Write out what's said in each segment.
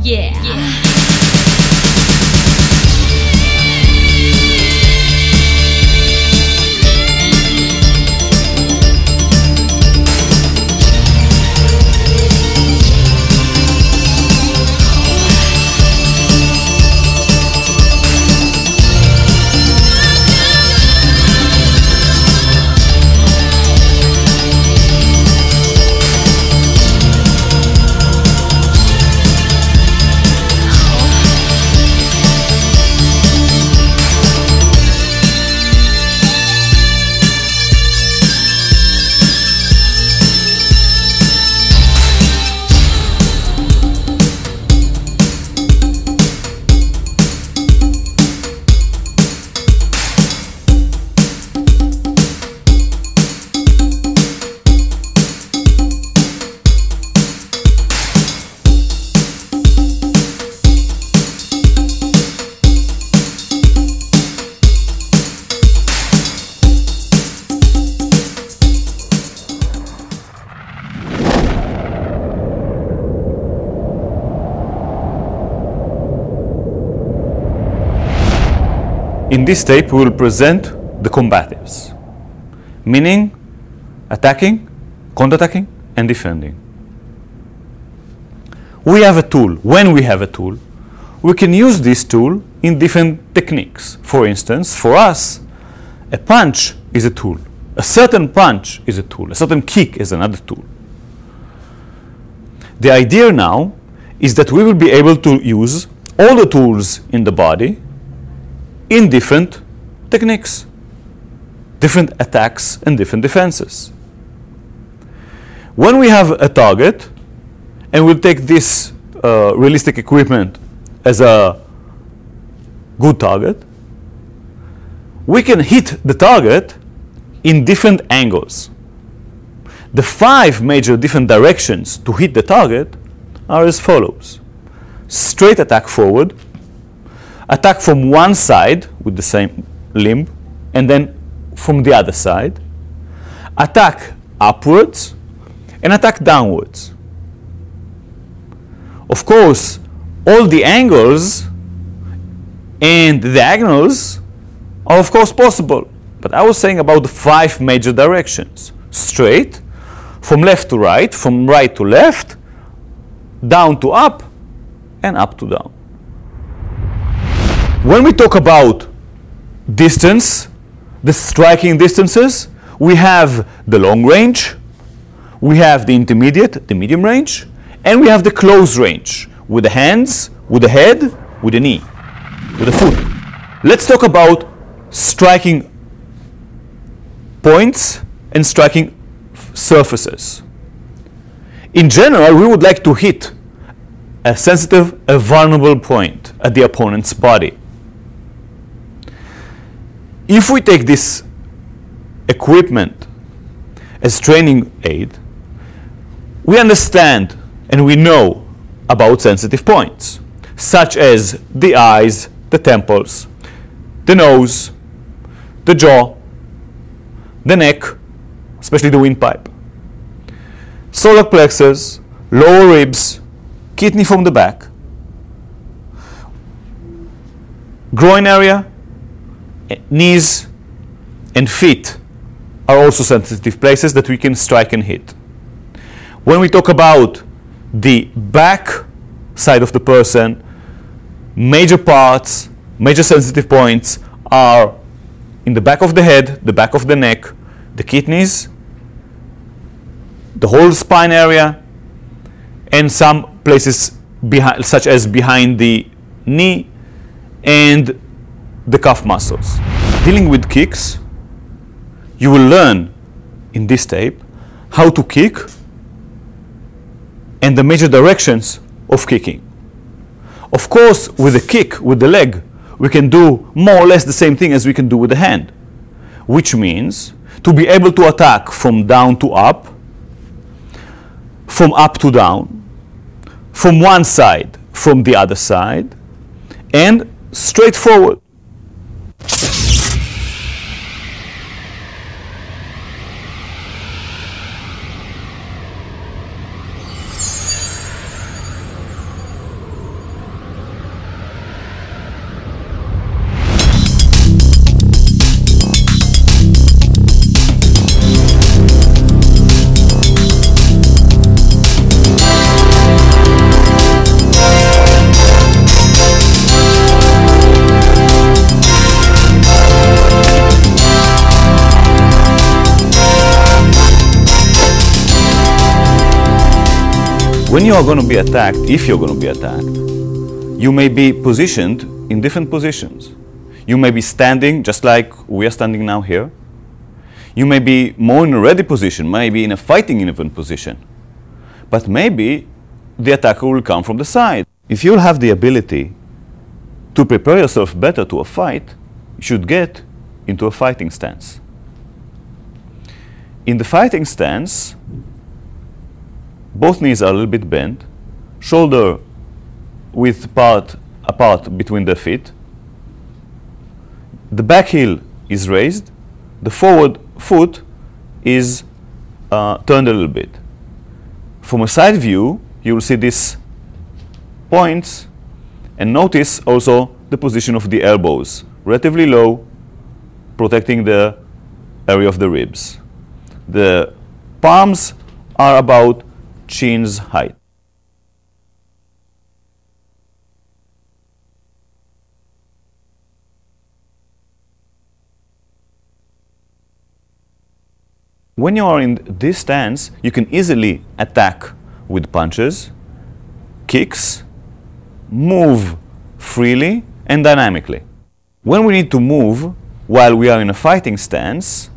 Yeah. In this tape, we will present the combatives, meaning attacking, counterattacking, and defending. We have a tool. When we have a tool, we can use this tool in different techniques. For instance, for us, a punch is a tool. A certain punch is a tool. A certain kick is another tool. The idea now is that we will be able to use all the tools in the body in different techniques, different attacks and different defenses. When we have a target, and we'll take this realistic equipment as a good target, we can hit the target in different angles. The 5 major different directions to hit the target are as follows: straight attack forward, attack from one side with the same limb, and then from the other side, attack upwards, and attack downwards. Of course, all the angles and the diagonals are of course possible, but I was saying about the 5 major directions: straight, from left to right, from right to left, down to up, and up to down. When we talk about distance, the striking distances, we have the long range, we have the intermediate, the medium range, and we have the close range with the hands, with the head, with the knee, with the foot. Let's talk about striking points and striking surfaces. In general, we would like to hit a sensitive, a vulnerable point at the opponent's body. If we take this equipment as training aid, we understand and we know about sensitive points, such as the eyes, the temples, the nose, the jaw, the neck, especially the windpipe, solar plexus, lower ribs, kidney from the back, groin area, knees, and feet are also sensitive places that we can strike and hit. When we talk about the back side of the person, major parts, major sensitive points are in the back of the head, the back of the neck, the kidneys, the whole spine area, and some places behind, such as behind the knee and the calf muscles. Dealing with kicks, you will learn in this tape how to kick and the major directions of kicking. Of course, with a kick, with the leg, we can do more or less the same thing as we can do with the hand, which means to be able to attack from down to up, from up to down, from one side, from the other side, and straight forward. When you are going to be attacked, if you're going to be attacked, you may be positioned in different positions. You may be standing just like we are standing now here. You may be more in a ready position, maybe in a fighting even position. But maybe the attacker will come from the side. If you'll have the ability to prepare yourself better to a fight, you should get into a fighting stance. In the fighting stance, both knees are a little bit bent, shoulder width apart between the feet. The back heel is raised, the forward foot is turned a little bit. From a side view, you will see these points, and notice also the position of the elbows, relatively low, protecting the area of the ribs. The palms are about chin's height. When you are in this stance, you can easily attack with punches, kicks, move freely and dynamically. When we need to move while we are in a fighting stance,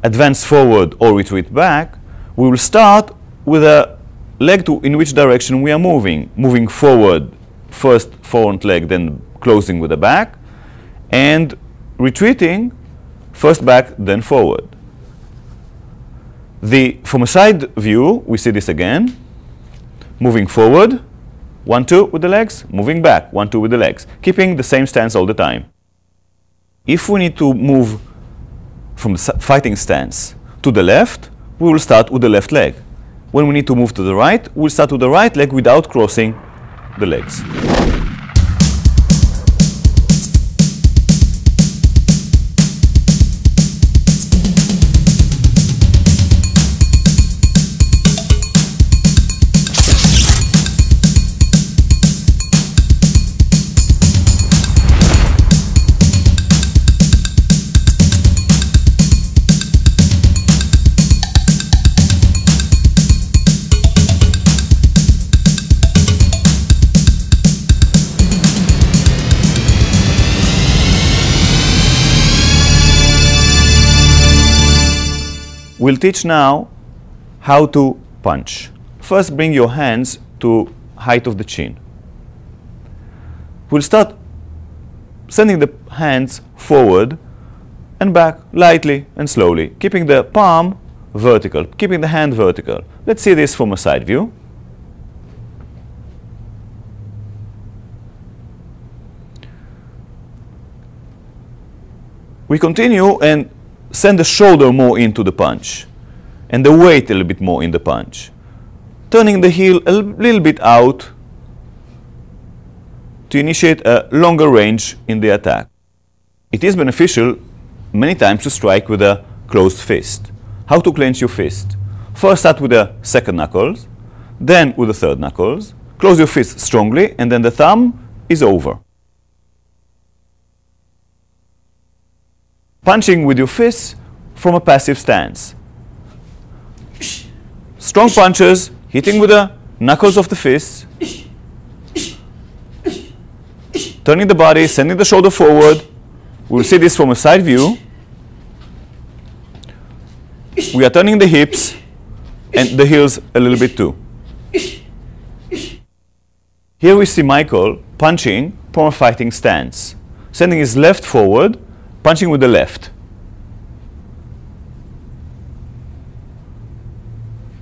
advance forward or retreat back, we will start with a leg in which direction we are moving. Moving forward, first front leg, then closing with the back, and retreating, first back, then forward. From a side view, we see this again. Moving forward, 1-2 with the legs, moving back, 1-2 with the legs, keeping the same stance all the time. If we need to move from the fighting stance to the left, we will start with the left leg. When we need to move to the right, we'll start with the right leg without crossing the legs. We'll teach now how to punch. First, bring your hands to height of the chin. We'll start sending the hands forward and back lightly and slowly, keeping the palm vertical, keeping the hand vertical. Let's see this from a side view. We continue and send the shoulder more into the punch and the weight a little bit more in the punch, turning the heel a little bit out to initiate a longer range in the attack. It is beneficial many times to strike with a closed fist. How to clench your fist? First start with the second knuckles, then with the third knuckles. Close your fist strongly, and then the thumb is over. Punching with your fists from a passive stance. Strong punches, hitting with the knuckles of the fists, turning the body, sending the shoulder forward. We'll see this from a side view. We are turning the hips and the heels a little bit too. Here we see Michael punching from a fighting stance, sending his left forward, punching with the left.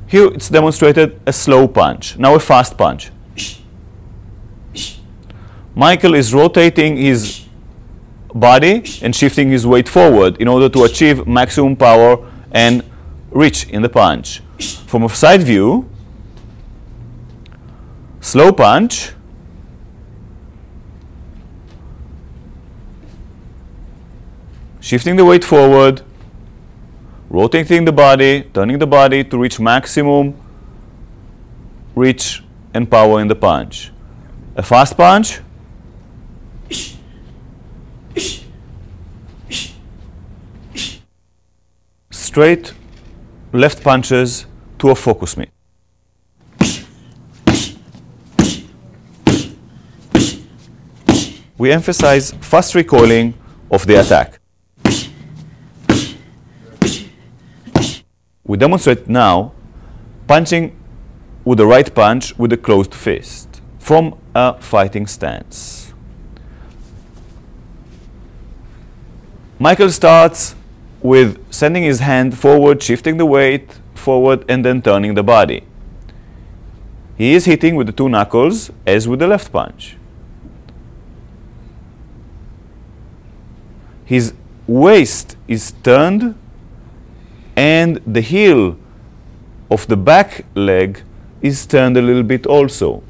Here it's demonstrated a slow punch, now a fast punch. Michael is rotating his body and shifting his weight forward in order to achieve maximum power and reach in the punch. From a side view, slow punch, shifting the weight forward, rotating the body, turning the body to reach maximum reach and power in the punch. A fast punch, straight left punches to a focus mitt. we emphasize fast recoiling of the attack. We demonstrate now punching with the right punch with a closed fist from a fighting stance. Michael starts with sending his hand forward, shifting the weight forward, and then turning the body. He is hitting with the two knuckles as with the left punch. His waist is turned and the heel of the back leg is turned a little bit also.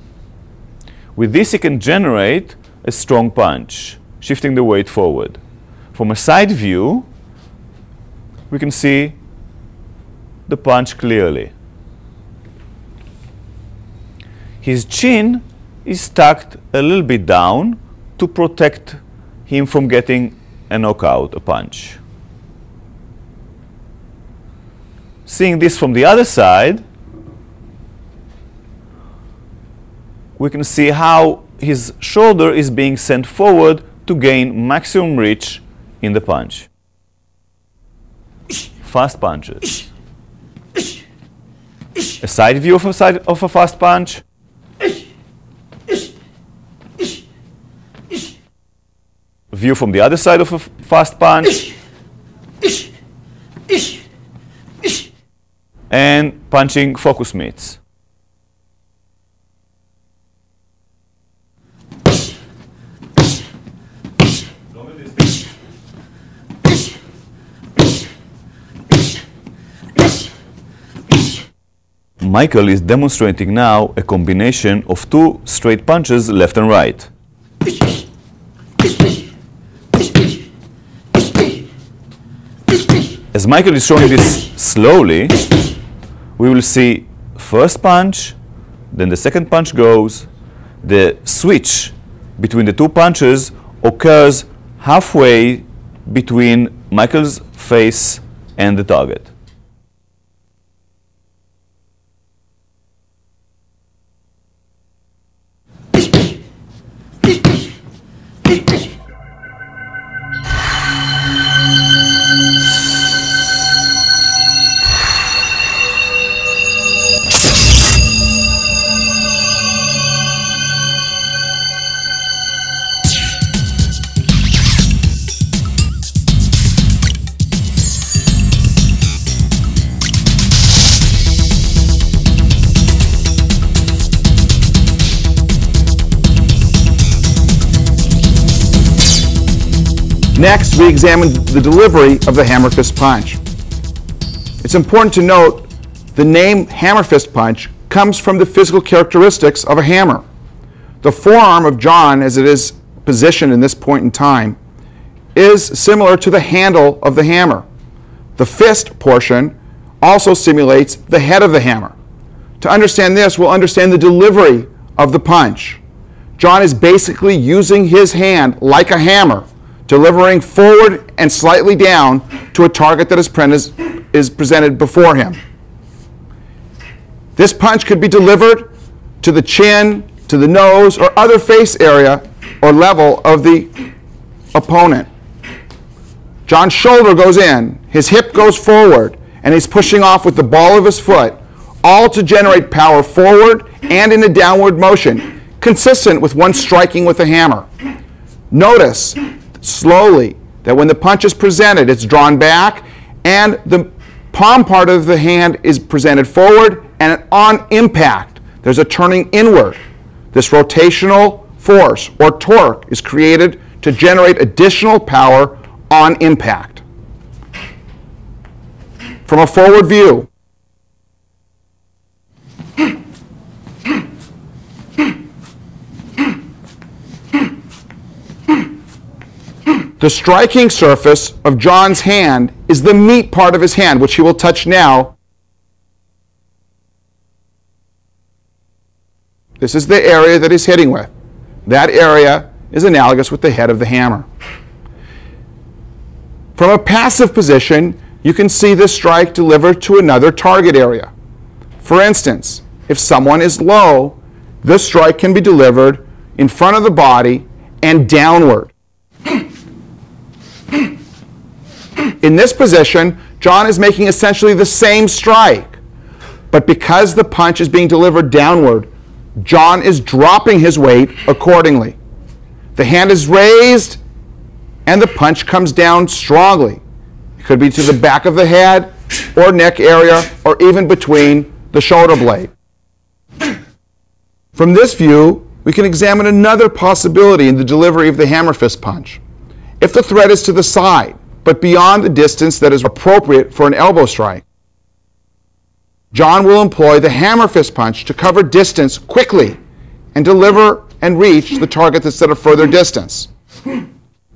With this he can generate a strong punch, shifting the weight forward. From a side view, we can see the punch clearly. His chin is tucked a little bit down to protect him from getting a knockout, a punch. Seeing this from the other side, we can see how his shoulder is being sent forward to gain maximum reach in the punch. Fast punches. A side view of a fast punch. View from the other side of a fast punch. And punching focus mitts. Michael is demonstrating now a combination of two straight punches left and right. As Michael is showing this slowly, we will see first punch, then the second punch goes. The switch between the two punches occurs halfway between Michael's face and the target. Next, we examine the delivery of the hammer fist punch. It's important to note the name hammer fist punch comes from the physical characteristics of a hammer. The forearm of John, as it is positioned in this point in time, is similar to the handle of the hammer. The fist portion also simulates the head of the hammer. To understand this, we'll understand the delivery of the punch. John is basically using his hand like a hammer, delivering forward and slightly down to a target that is presented before him. This punch could be delivered to the chin, to the nose, or other face area or level of the opponent. John's shoulder goes in, his hip goes forward, and he's pushing off with the ball of his foot, all to generate power forward and in a downward motion, consistent with one striking with a hammer. Notice slowly that when the punch is presented, it's drawn back and the palm part of the hand is presented forward, and on impact there's a turning inward. This rotational force or torque is created to generate additional power on impact. From a forward view, the striking surface of John's hand is the meat part of his hand, which he will touch now. This is the area that he's hitting with. That area is analogous with the head of the hammer. From a passive position, you can see this strike delivered to another target area. For instance, if someone is low, this strike can be delivered in front of the body and downward. In this position, John is making essentially the same strike, but because the punch is being delivered downward, John is dropping his weight accordingly. The hand is raised, and the punch comes down strongly. It could be to the back of the head, or neck area, or even between the shoulder blade. From this view, we can examine another possibility in the delivery of the hammer fist punch. If the threat is to the side, but beyond the distance that is appropriate for an elbow strike, John will employ the hammer fist punch to cover distance quickly and deliver and reach the target that's at a further distance.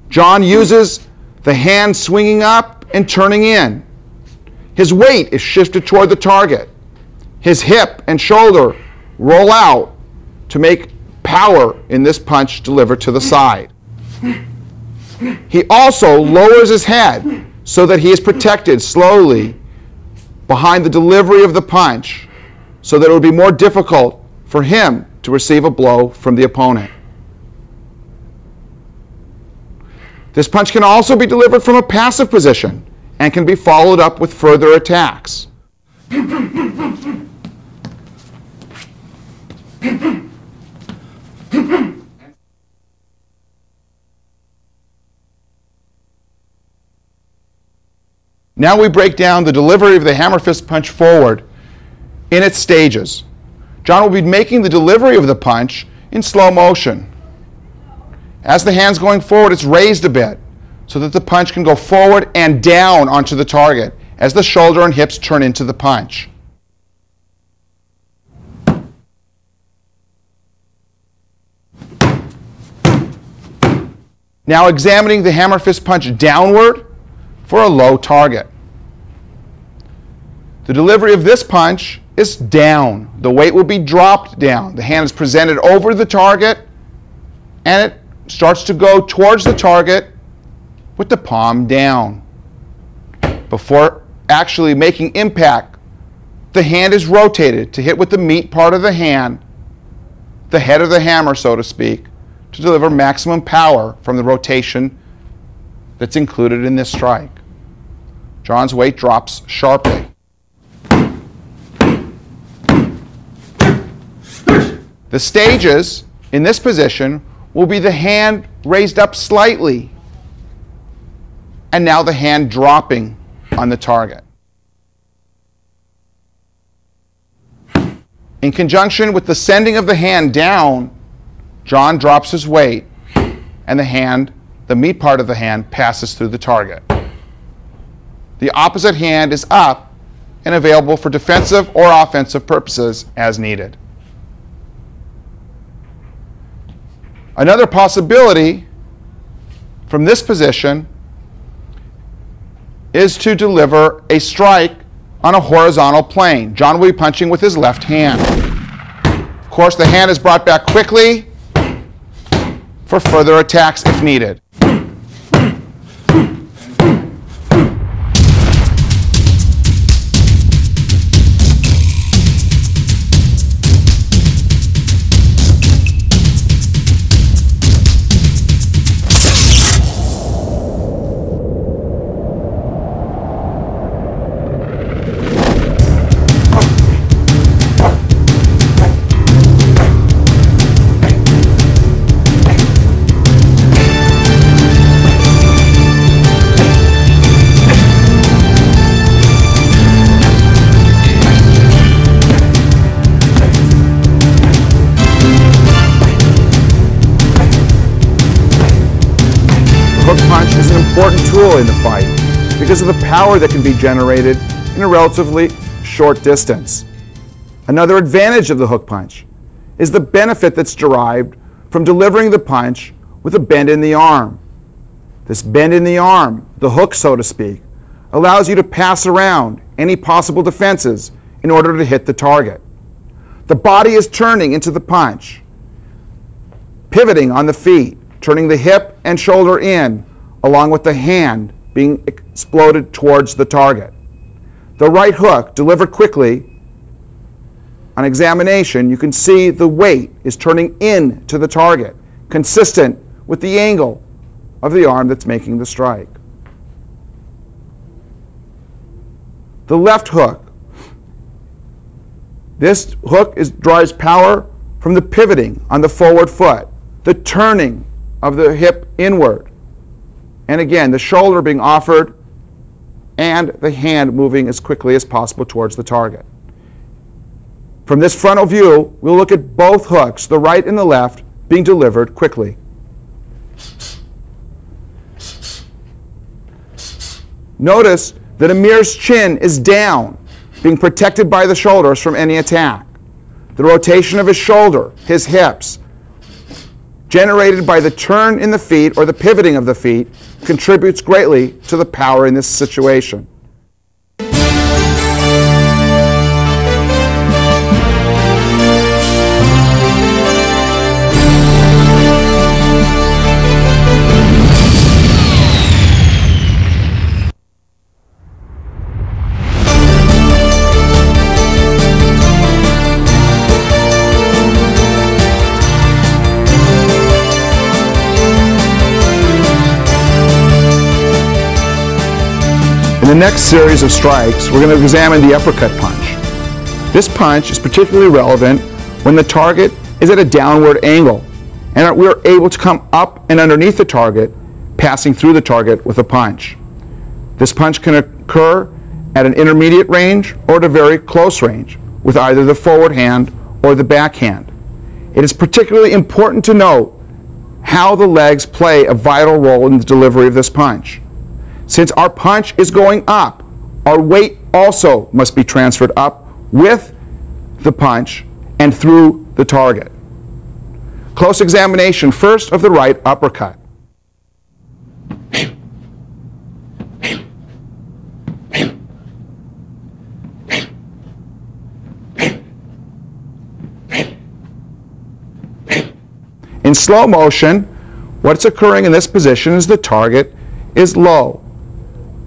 John uses the hand swinging up and turning in. His weight is shifted toward the target. His hip and shoulder roll out to make power in this punch delivered to the side. He also lowers his head so that he is protected slowly behind the delivery of the punch, so that it would be more difficult for him to receive a blow from the opponent. This punch can also be delivered from a passive position and can be followed up with further attacks. Now we break down the delivery of the hammer fist punch forward in its stages. John will be making the delivery of the punch in slow motion. As the hand's going forward, it's raised a bit so that the punch can go forward and down onto the target as the shoulder and hips turn into the punch. Now examining the hammer fist punch downward for a low target. The delivery of this punch is down. The weight will be dropped down. The hand is presented over the target, and it starts to go towards the target with the palm down. Before actually making impact, the hand is rotated to hit with the meat part of the hand, the head of the hammer, so to speak, to deliver maximum power from the rotation that's included in this strike. John's weight drops sharply. The stages in this position will be the hand raised up slightly, and now the hand dropping on the target. In conjunction with the sending of the hand down, John drops his weight, and the meat part of the hand, passes through the target. The opposite hand is up and available for defensive or offensive purposes as needed. Another possibility from this position is to deliver a strike on a horizontal plane. John will be punching with his left hand. Of course, the hand is brought back quickly for further attacks if needed. Punch is an important tool in the fight because of the power that can be generated in a relatively short distance. Another advantage of the hook punch is the benefit that's derived from delivering the punch with a bend in the arm. This bend in the arm, the hook so to speak, allows you to pass around any possible defenses in order to hit the target. The body is turning into the punch, pivoting on the feet, turning the hip and shoulder in, along with the hand being exploded towards the target. The right hook, delivered quickly, on examination, you can see the weight is turning in to the target, consistent with the angle of the arm that's making the strike. The left hook. This hook drives power from the pivoting on the forward foot, the turning of the hip inward, and again, the shoulder being offered and the hand moving as quickly as possible towards the target. From this frontal view, we'll look at both hooks, the right and the left, being delivered quickly. Notice that Amir's chin is down, being protected by the shoulders from any attack. The rotation of his shoulder, his hips, generated by the turn in the feet or the pivoting of the feet, contributes greatly to the power in this situation. In the next series of strikes, we're going to examine the uppercut punch. This punch is particularly relevant when the target is at a downward angle and we're able to come up and underneath the target, passing through the target with a punch. This punch can occur at an intermediate range or at a very close range with either the forward hand or the back hand. It is particularly important to note how the legs play a vital role in the delivery of this punch. Since our punch is going up, our weight also must be transferred up with the punch and through the target. Close examination first of the right uppercut. In slow motion, what's occurring in this position is the target is low.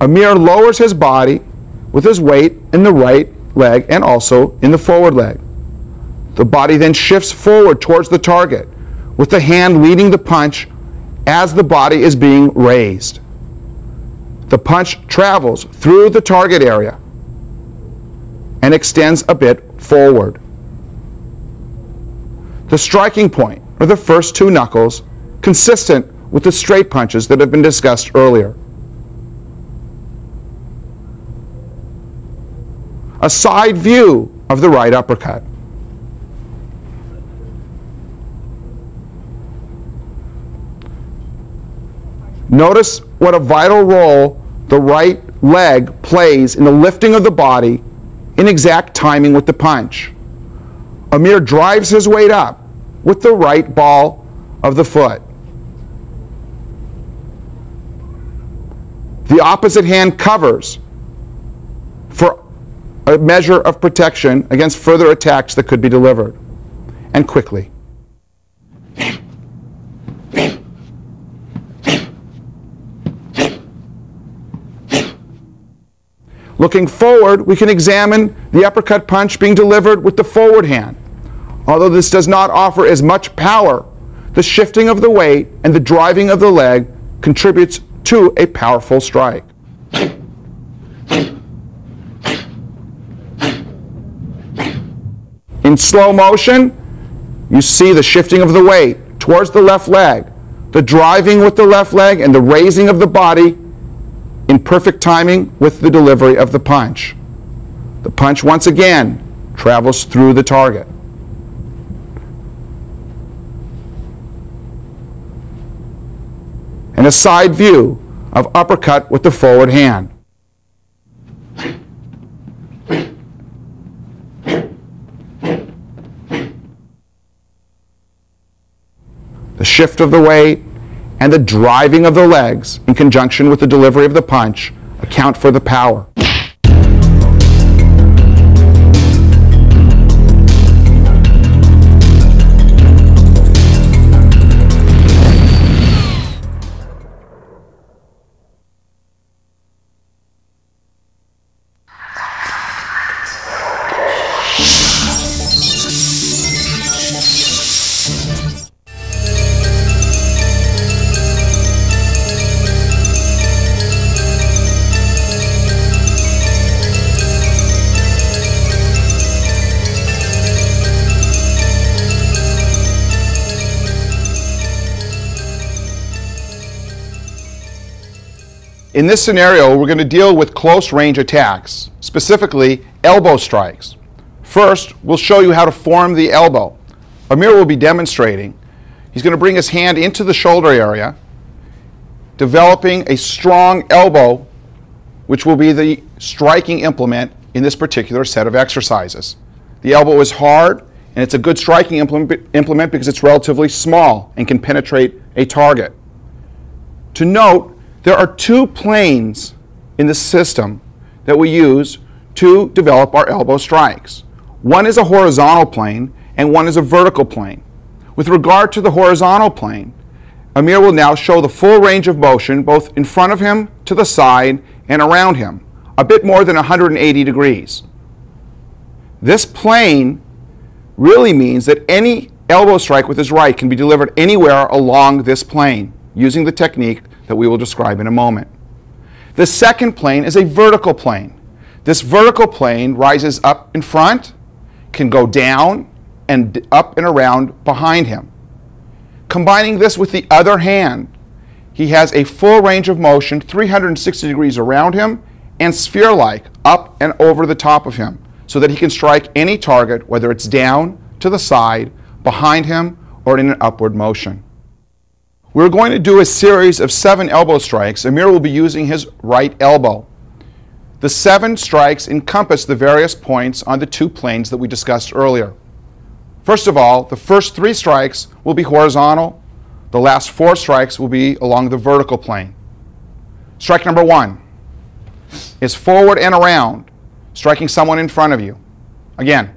Amir lowers his body with his weight in the right leg and also in the forward leg. The body then shifts forward towards the target, with the hand leading the punch as the body is being raised. The punch travels through the target area and extends a bit forward. The striking point are the first two knuckles, consistent with the straight punches that have been discussed earlier. A side view of the right uppercut. Notice what a vital role the right leg plays in the lifting of the body in exact timing with the punch. Amir drives his weight up with the right ball of the foot. The opposite hand covers for a measure of protection against further attacks that could be delivered, and quickly. Looking forward, we can examine the uppercut punch being delivered with the forward hand. Although this does not offer as much power, the shifting of the weight and the driving of the leg contributes to a powerful strike. In slow motion, you see the shifting of the weight towards the left leg, the driving with the left leg, and the raising of the body in perfect timing with the delivery of the punch. The punch, once again, travels through the target. And a side view of uppercut with the forward hand. The shift of the weight and the driving of the legs in conjunction with the delivery of the punch account for the power. In this scenario, we're going to deal with close range attacks, specifically elbow strikes. First, we'll show you how to form the elbow. Amir will be demonstrating. He's going to bring his hand into the shoulder area, developing a strong elbow, which will be the striking implement in this particular set of exercises. The elbow is hard, and it's a good striking implement because it's relatively small and can penetrate a target. To note, there are two planes in the system that we use to develop our elbow strikes. One is a horizontal plane, and one is a vertical plane. With regard to the horizontal plane, Amir will now show the full range of motion both in front of him, to the side, and around him, a bit more than 180 degrees. This plane really means that any elbow strike with his right can be delivered anywhere along this plane using the technique that we will describe in a moment. The second plane is a vertical plane. This vertical plane rises up in front, can go down, and up and around behind him. Combining this with the other hand, he has a full range of motion 360 degrees around him and sphere-like up and over the top of him so that he can strike any target, whether it's down, to the side, behind him, or in an upward motion. We're going to do a series of 7 elbow strikes. Amir will be using his right elbow. The 7 strikes encompass the various points on the 2 planes that we discussed earlier. First of all, the first 3 strikes will be horizontal. The last 4 strikes will be along the vertical plane. Strike number 1 is forward and around, striking someone in front of you. Again.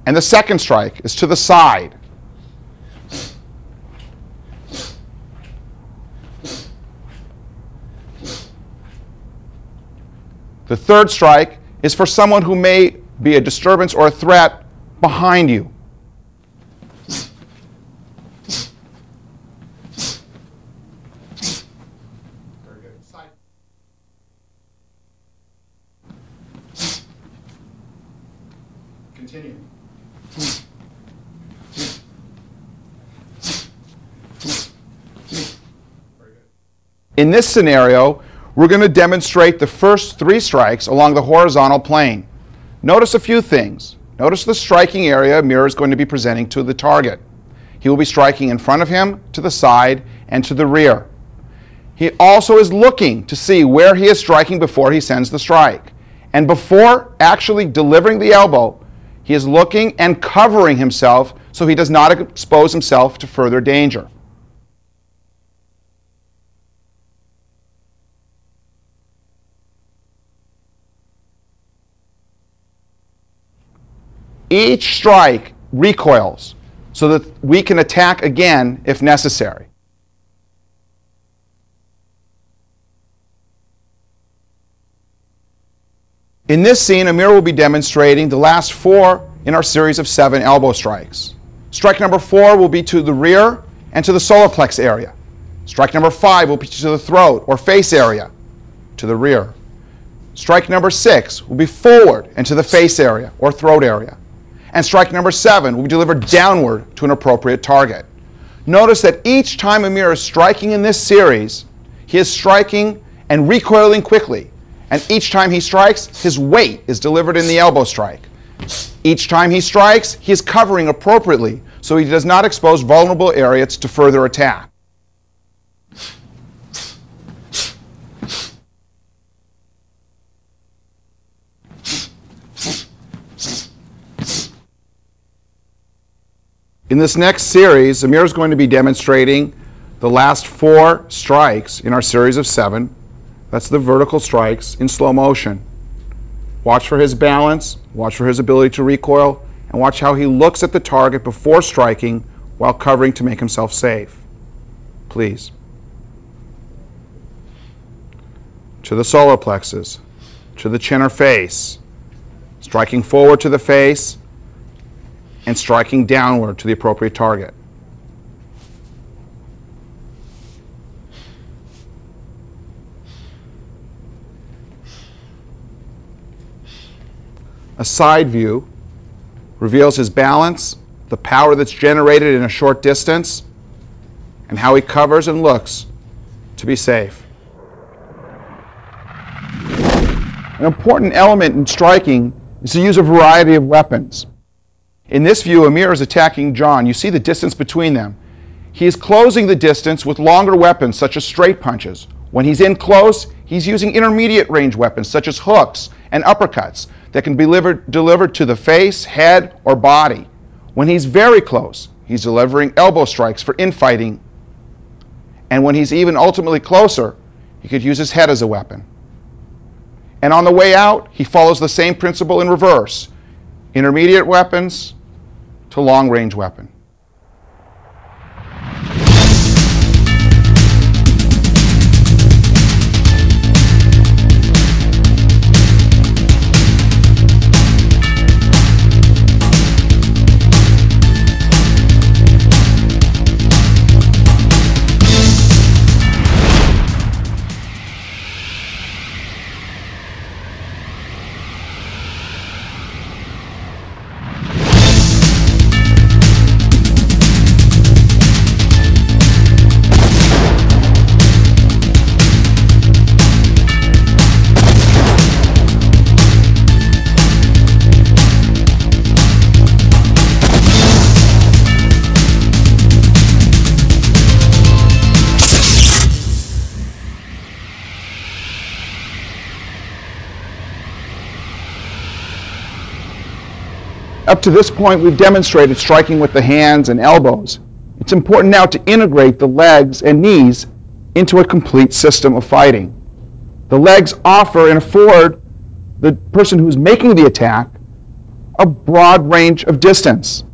And the second strike is to the side. The third strike is for someone who may be a disturbance or a threat behind you. Very good. Side. Continue. In this scenario, we're going to demonstrate the first 3 strikes along the horizontal plane. Notice a few things. Notice the striking area Amir is going to be presenting to the target. He will be striking in front of him, to the side, and to the rear. He also is looking to see where he is striking before he sends the strike. And before actually delivering the elbow, he is looking and covering himself so he does not expose himself to further danger. Each strike recoils so that we can attack again if necessary. In this scene, Amir will be demonstrating the last 4 in our series of 7 elbow strikes. Strike number 4 will be to the rear and to the solar plex area. Strike number 5 will be to the throat or face area, to the rear. Strike number 6 will be forward and to the face area or throat area. And strike number 7 will be delivered downward to an appropriate target. Notice that each time Amir is striking in this series, he is striking and recoiling quickly. And each time he strikes, his weight is delivered in the elbow strike. Each time he strikes, he is covering appropriately so he does not expose vulnerable areas to further attack. In this next series, Amir is going to be demonstrating the last 4 strikes in our series of 7. That's the vertical strikes in slow motion. Watch for his balance, watch for his ability to recoil, and watch how he looks at the target before striking while covering to make himself safe. Please. To the solar plexus, to the chin or face, striking forward to the face, and striking downward to the appropriate target. A side view reveals his balance the power that's generated in a short distance, and how he covers and looks to be safe. An important element in striking is to use a variety of weapons. In this view, Amir is attacking John. You see the distance between them. He is closing the distance with longer weapons, such as straight punches. When he's in close, he's using intermediate range weapons, such as hooks and uppercuts, that can be delivered to the face, head, or body. When he's very close, he's delivering elbow strikes for infighting. And when he's even ultimately closer, he could use his head as a weapon. And on the way out, he follows the same principle in reverse. Intermediate weapons to long-range weapon. Up to this point, we've demonstrated striking with the hands and elbows. It's important now to integrate the legs and knees into a complete system of fighting. The legs offer and afford the person who's making the attack a broad range of distance.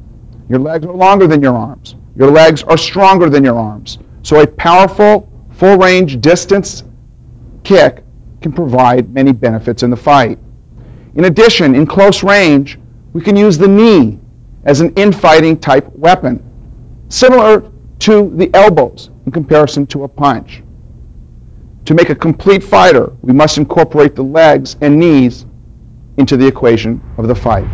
Your legs are longer than your arms. Your legs are stronger than your arms. So a powerful, full-range distance kick can provide many benefits in the fight. In addition, in close range, we can use the knee as an infighting type weapon, similar to the elbows in comparison to a punch. To make a complete fighter, we must incorporate the legs and knees into the equation of the fight.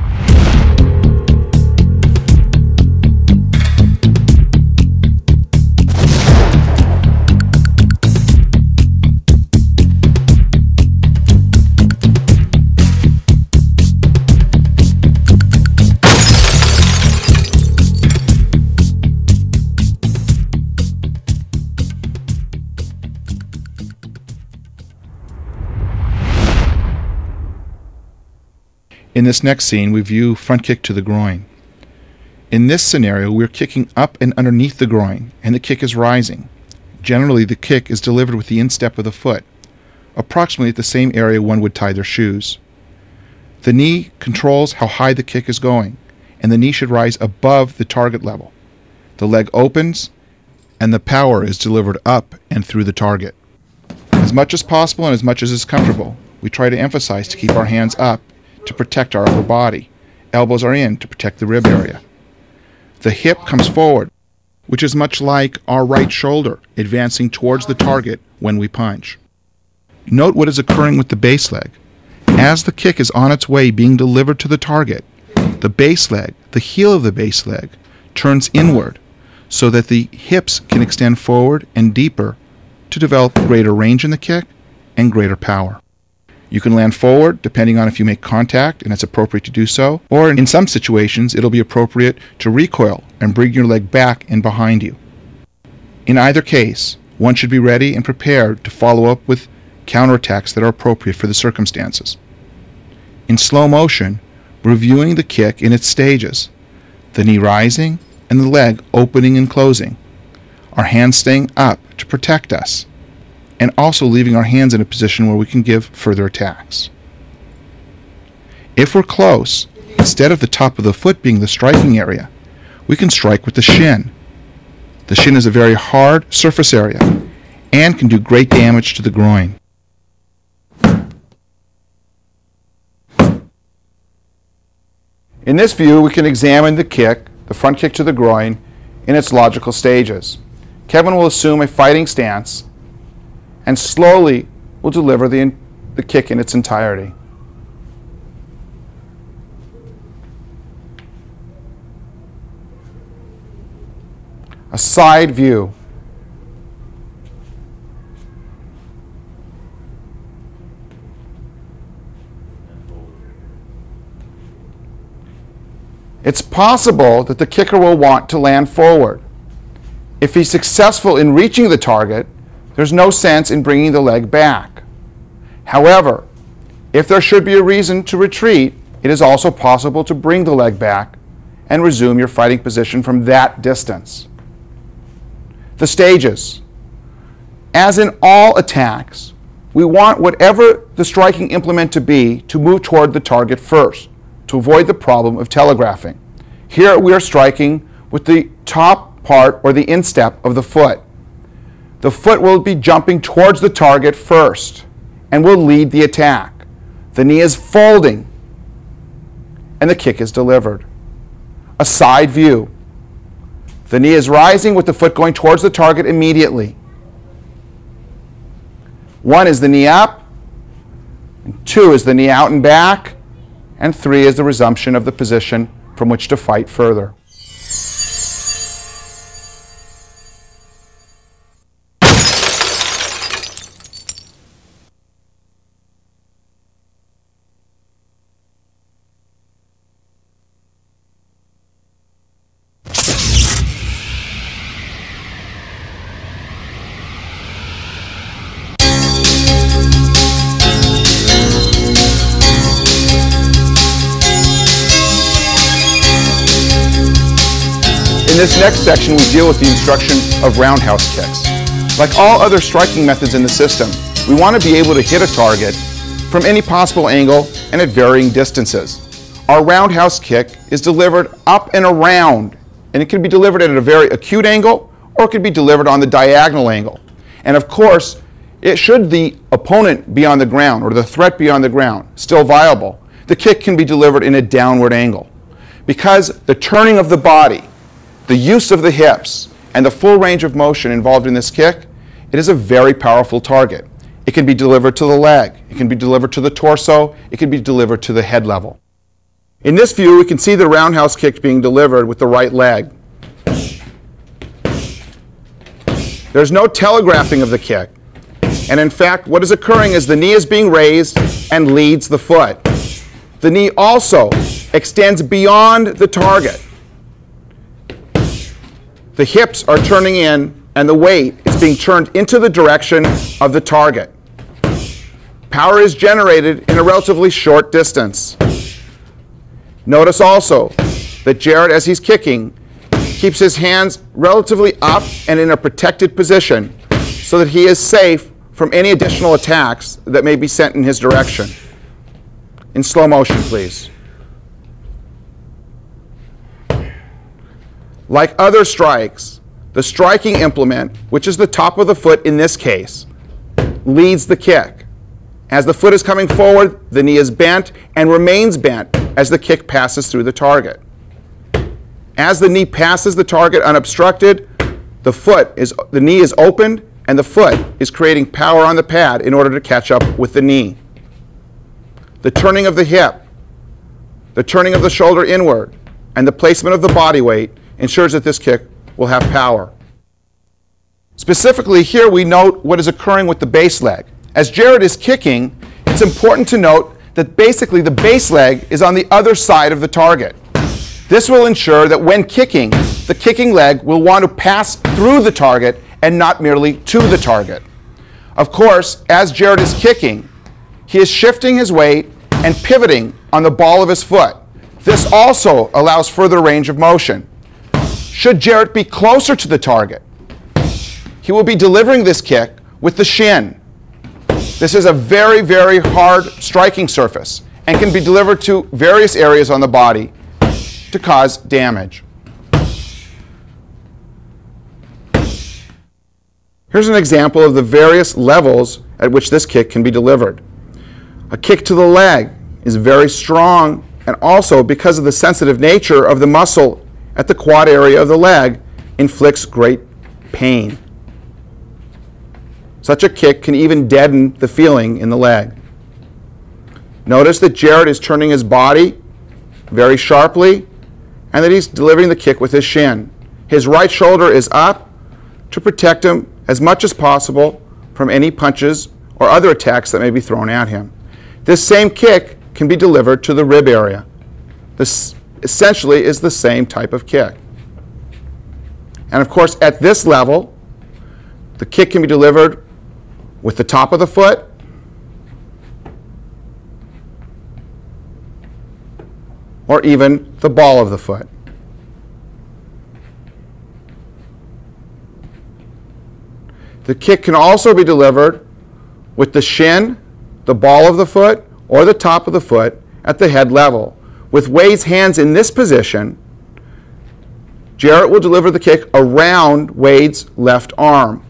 In this next scene, we view front kick to the groin. In this scenario, we're kicking up and underneath the groin, and the kick is rising. Generally, the kick is delivered with the instep of the foot, approximately at the same area one would tie their shoes. The knee controls how high the kick is going, and the knee should rise above the target level. The leg opens, and the power is delivered up and through the target. As much as possible and as much as is comfortable, we try to emphasize to keep our hands up to protect our upper body. Elbows are in to protect the rib area. The hip comes forward, which is much like our right shoulder advancing towards the target when we punch. Note what is occurring with the base leg. As the kick is on its way being delivered to the target, the base leg, the heel of the base leg, turns inward so that the hips can extend forward and deeper to develop greater range in the kick and greater power. You can land forward depending on if you make contact and it's appropriate to do so, or in some situations it'll be appropriate to recoil and bring your leg back and behind you. In either case, one should be ready and prepared to follow up with counterattacks that are appropriate for the circumstances. In slow motion, reviewing the kick in its stages, the knee rising and the leg opening and closing, our hands staying up to protect us, and also leaving our hands in a position where we can give further attacks. If we're close, instead of the top of the foot being the striking area, we can strike with the shin. The shin is a very hard surface area and can do great damage to the groin. In this view, we can examine the kick, the front kick to the groin, in its logical stages. Kevin will assume a fighting stance and slowly will deliver the kick in its entirety. a side view. It's possible that the kicker will want to land forward. If he's successful in reaching the target, there's no sense in bringing the leg back. However, if there should be a reason to retreat, it is also possible to bring the leg back and resume your fighting position from that distance. The stages. As in all attacks, we want whatever the striking implement to be to move toward the target first, to avoid the problem of telegraphing. Here we are striking with the top part or the instep of the foot. The foot will be jumping towards the target first and will lead the attack. The knee is folding and the kick is delivered. A side view. The knee is rising with the foot going towards the target immediately. 1 is the knee up, and 2 is the knee out and back, and 3 is the resumption of the position from which to fight further. In this next section, we deal with the instruction of roundhouse kicks. Like all other striking methods in the system, we want to be able to hit a target from any possible angle and at varying distances. Our roundhouse kick is delivered up and around, and it can be delivered at a very acute angle, or it could be delivered on the diagonal angle. And of course, should the opponent be on the ground, or the threat be on the ground, still viable, the kick can be delivered in a downward angle. Because the turning of the body, the use of the hips, and the full range of motion involved in this kick, it is a very powerful target. It can be delivered to the leg, it can be delivered to the torso, it can be delivered to the head level. In this view, we can see the roundhouse kick being delivered with the right leg. There's no telegraphing of the kick. And in fact, what is occurring is the knee is being raised and leads the foot. The knee also extends beyond the target. The hips are turning in and the weight is being turned into the direction of the target. Power is generated in a relatively short distance. Notice also that Jared, as he's kicking, keeps his hands relatively up and in a protected position so that he is safe from any additional attacks that may be sent in his direction. In slow motion, please. Like other strikes, the striking implement, which is the top of the foot in this case, leads the kick. As the foot is coming forward, the knee is bent and remains bent as the kick passes through the target. As the knee passes the target unobstructed, the knee is opened and the foot is creating power on the pad in order to catch up with the knee. The turning of the hip, the turning of the shoulder inward, and the placement of the body weight ensures that this kick will have power. Specifically, here we note what is occurring with the base leg. As Jared is kicking, it's important to note that basically the base leg is on the other side of the target. This will ensure that when kicking, the kicking leg will want to pass through the target and not merely to the target. Of course, as Jared is kicking, he is shifting his weight and pivoting on the ball of his foot. This also allows further range of motion. Should Jared be closer to the target, he will be delivering this kick with the shin. This is a very, very hard striking surface and can be delivered to various areas on the body to cause damage. Here's an example of the various levels at which this kick can be delivered. A kick to the leg is very strong, and also because of the sensitive nature of the muscle at the quad area of the leg, inflicts great pain. Such a kick can even deaden the feeling in the leg. Notice that Jared is turning his body very sharply and that he's delivering the kick with his shin. His right shoulder is up to protect him as much as possible from any punches or other attacks that may be thrown at him. This same kick can be delivered to the rib area. This essentially is the same type of kick. And of course, at this level, the kick can be delivered with the top of the foot, or even the ball of the foot. The kick can also be delivered with the shin, the ball of the foot, or the top of the foot at the head level. With Wade's hands in this position, Jarrett will deliver the kick around Wade's left arm.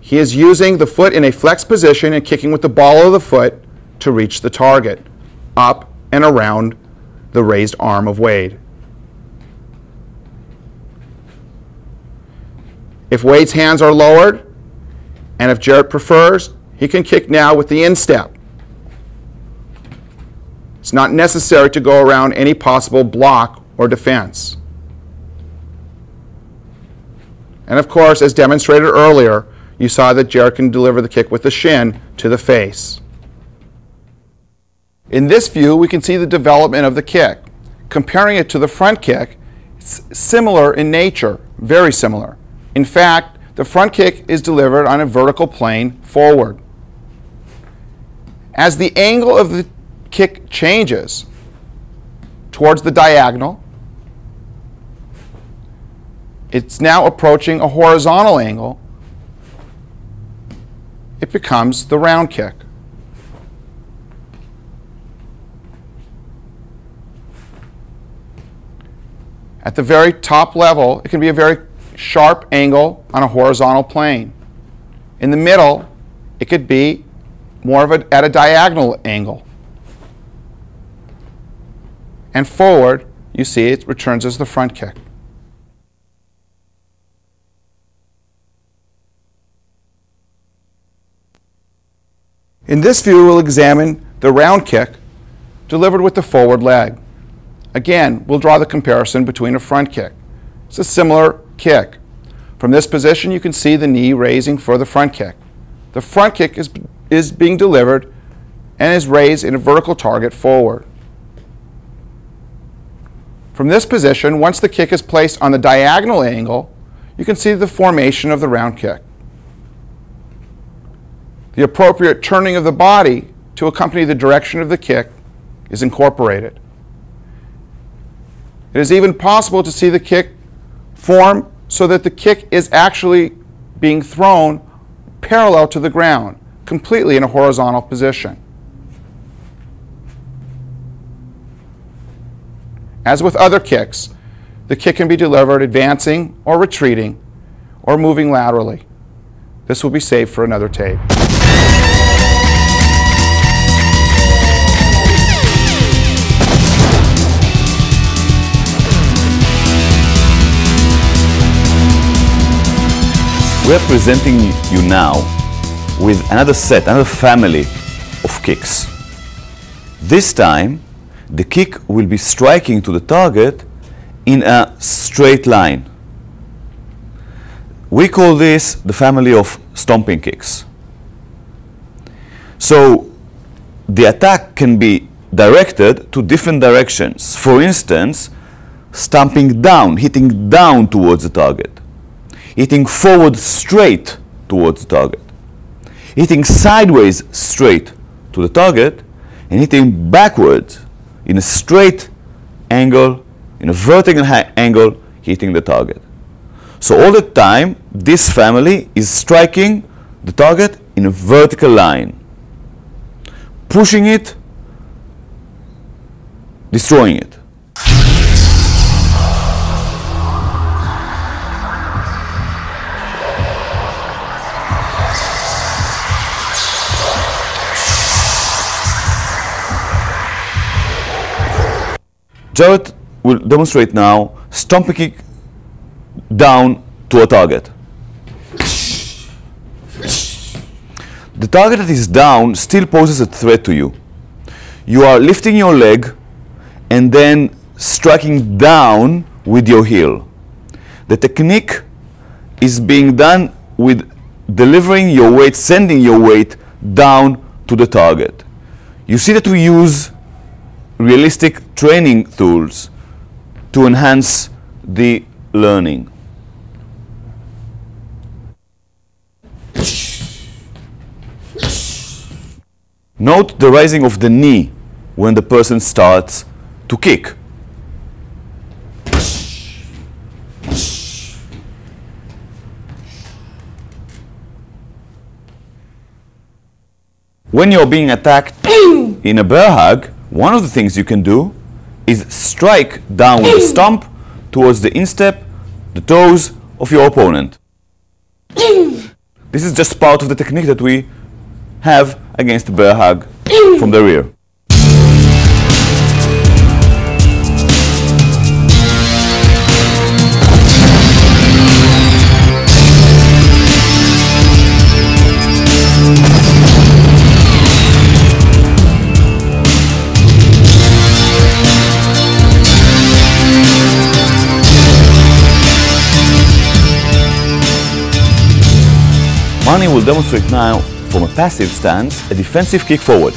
He is using the foot in a flexed position and kicking with the ball of the foot to reach the target, up and around the raised arm of Wade. If Wade's hands are lowered, and if Jarrett prefers, he can kick now with the instep. It's not necessary to go around any possible block or defense. And of course, as demonstrated earlier, you saw that Jarrett can deliver the kick with the shin to the face. In this view, we can see the development of the kick. Comparing it to the front kick, it's similar in nature, very similar. In fact, the front kick is delivered on a vertical plane forward. As the angle of the kick changes towards the diagonal, it's now approaching a horizontal angle. It becomes the round kick. At the very top level, it can be a very sharp angle on a horizontal plane. In the middle, it could be more of at a diagonal angle. And forward, you see it returns as the front kick. In this view, we'll examine the round kick delivered with the forward leg. Again, we'll draw the comparison between a front kick. It's a similar kick. From this position, you can see the knee raising for the front kick. The front kick is being delivered and is raised in a vertical target forward. From this position, once the kick is placed on the diagonal angle, you can see the formation of the round kick. The appropriate turning of the body to accompany the direction of the kick is incorporated. It is even possible to see the kick form so that the kick is actually being thrown parallel to the ground, completely in a horizontal position. As with other kicks, the kick can be delivered advancing or retreating or moving laterally. This will be saved for another tape. We are presenting you now with another set, another family of kicks. This time, the kick will be striking to the target in a straight line. We call this the family of stomping kicks. So the attack can be directed to different directions. For instance, stomping down, hitting down towards the target. Hitting forward straight towards the target. Hitting sideways straight to the target, and hitting backwards in a straight angle, in a vertical angle, hitting the target. So all the time, this family is striking the target in a vertical line, pushing it, destroying it. Jarrett will demonstrate now stomping kick down to a target. The target that is down still poses a threat to you. You are lifting your leg and then striking down with your heel. The technique is being done with delivering your weight, sending your weight down to the target. You see that we use realistic training tools to enhance the learning. Note the raising of the knee when the person starts to kick. When you're being attacked in a bear hug, one of the things you can do is strike down with a stomp towards the instep, the toes of your opponent. This is just part of the technique that we have against the bear hug from the rear. Mani will demonstrate now, from a passive stance, a defensive kick forward.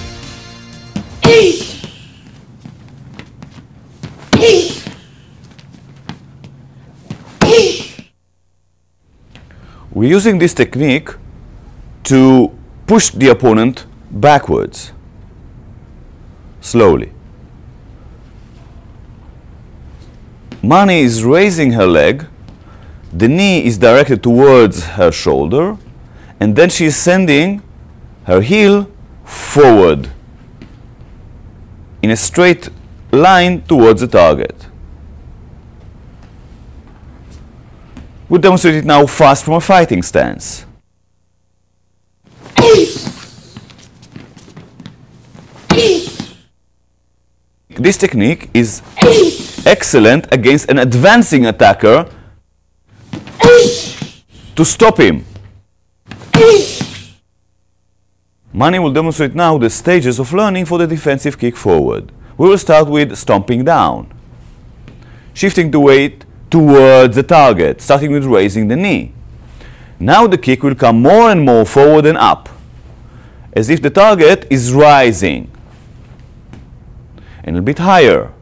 We're using this technique to push the opponent backwards, slowly. Mani is raising her leg, the knee is directed towards her shoulder, and then she is sending her heel forward in a straight line towards the target. We'll demonstrate it now fast from a fighting stance. This technique is excellent against an advancing attacker to stop him. Mani will demonstrate now the stages of learning for the defensive kick forward. We will start with stomping down, shifting the weight towards the target, starting with raising the knee. Now the kick will come more and more forward and up, as if the target is rising, and a bit higher.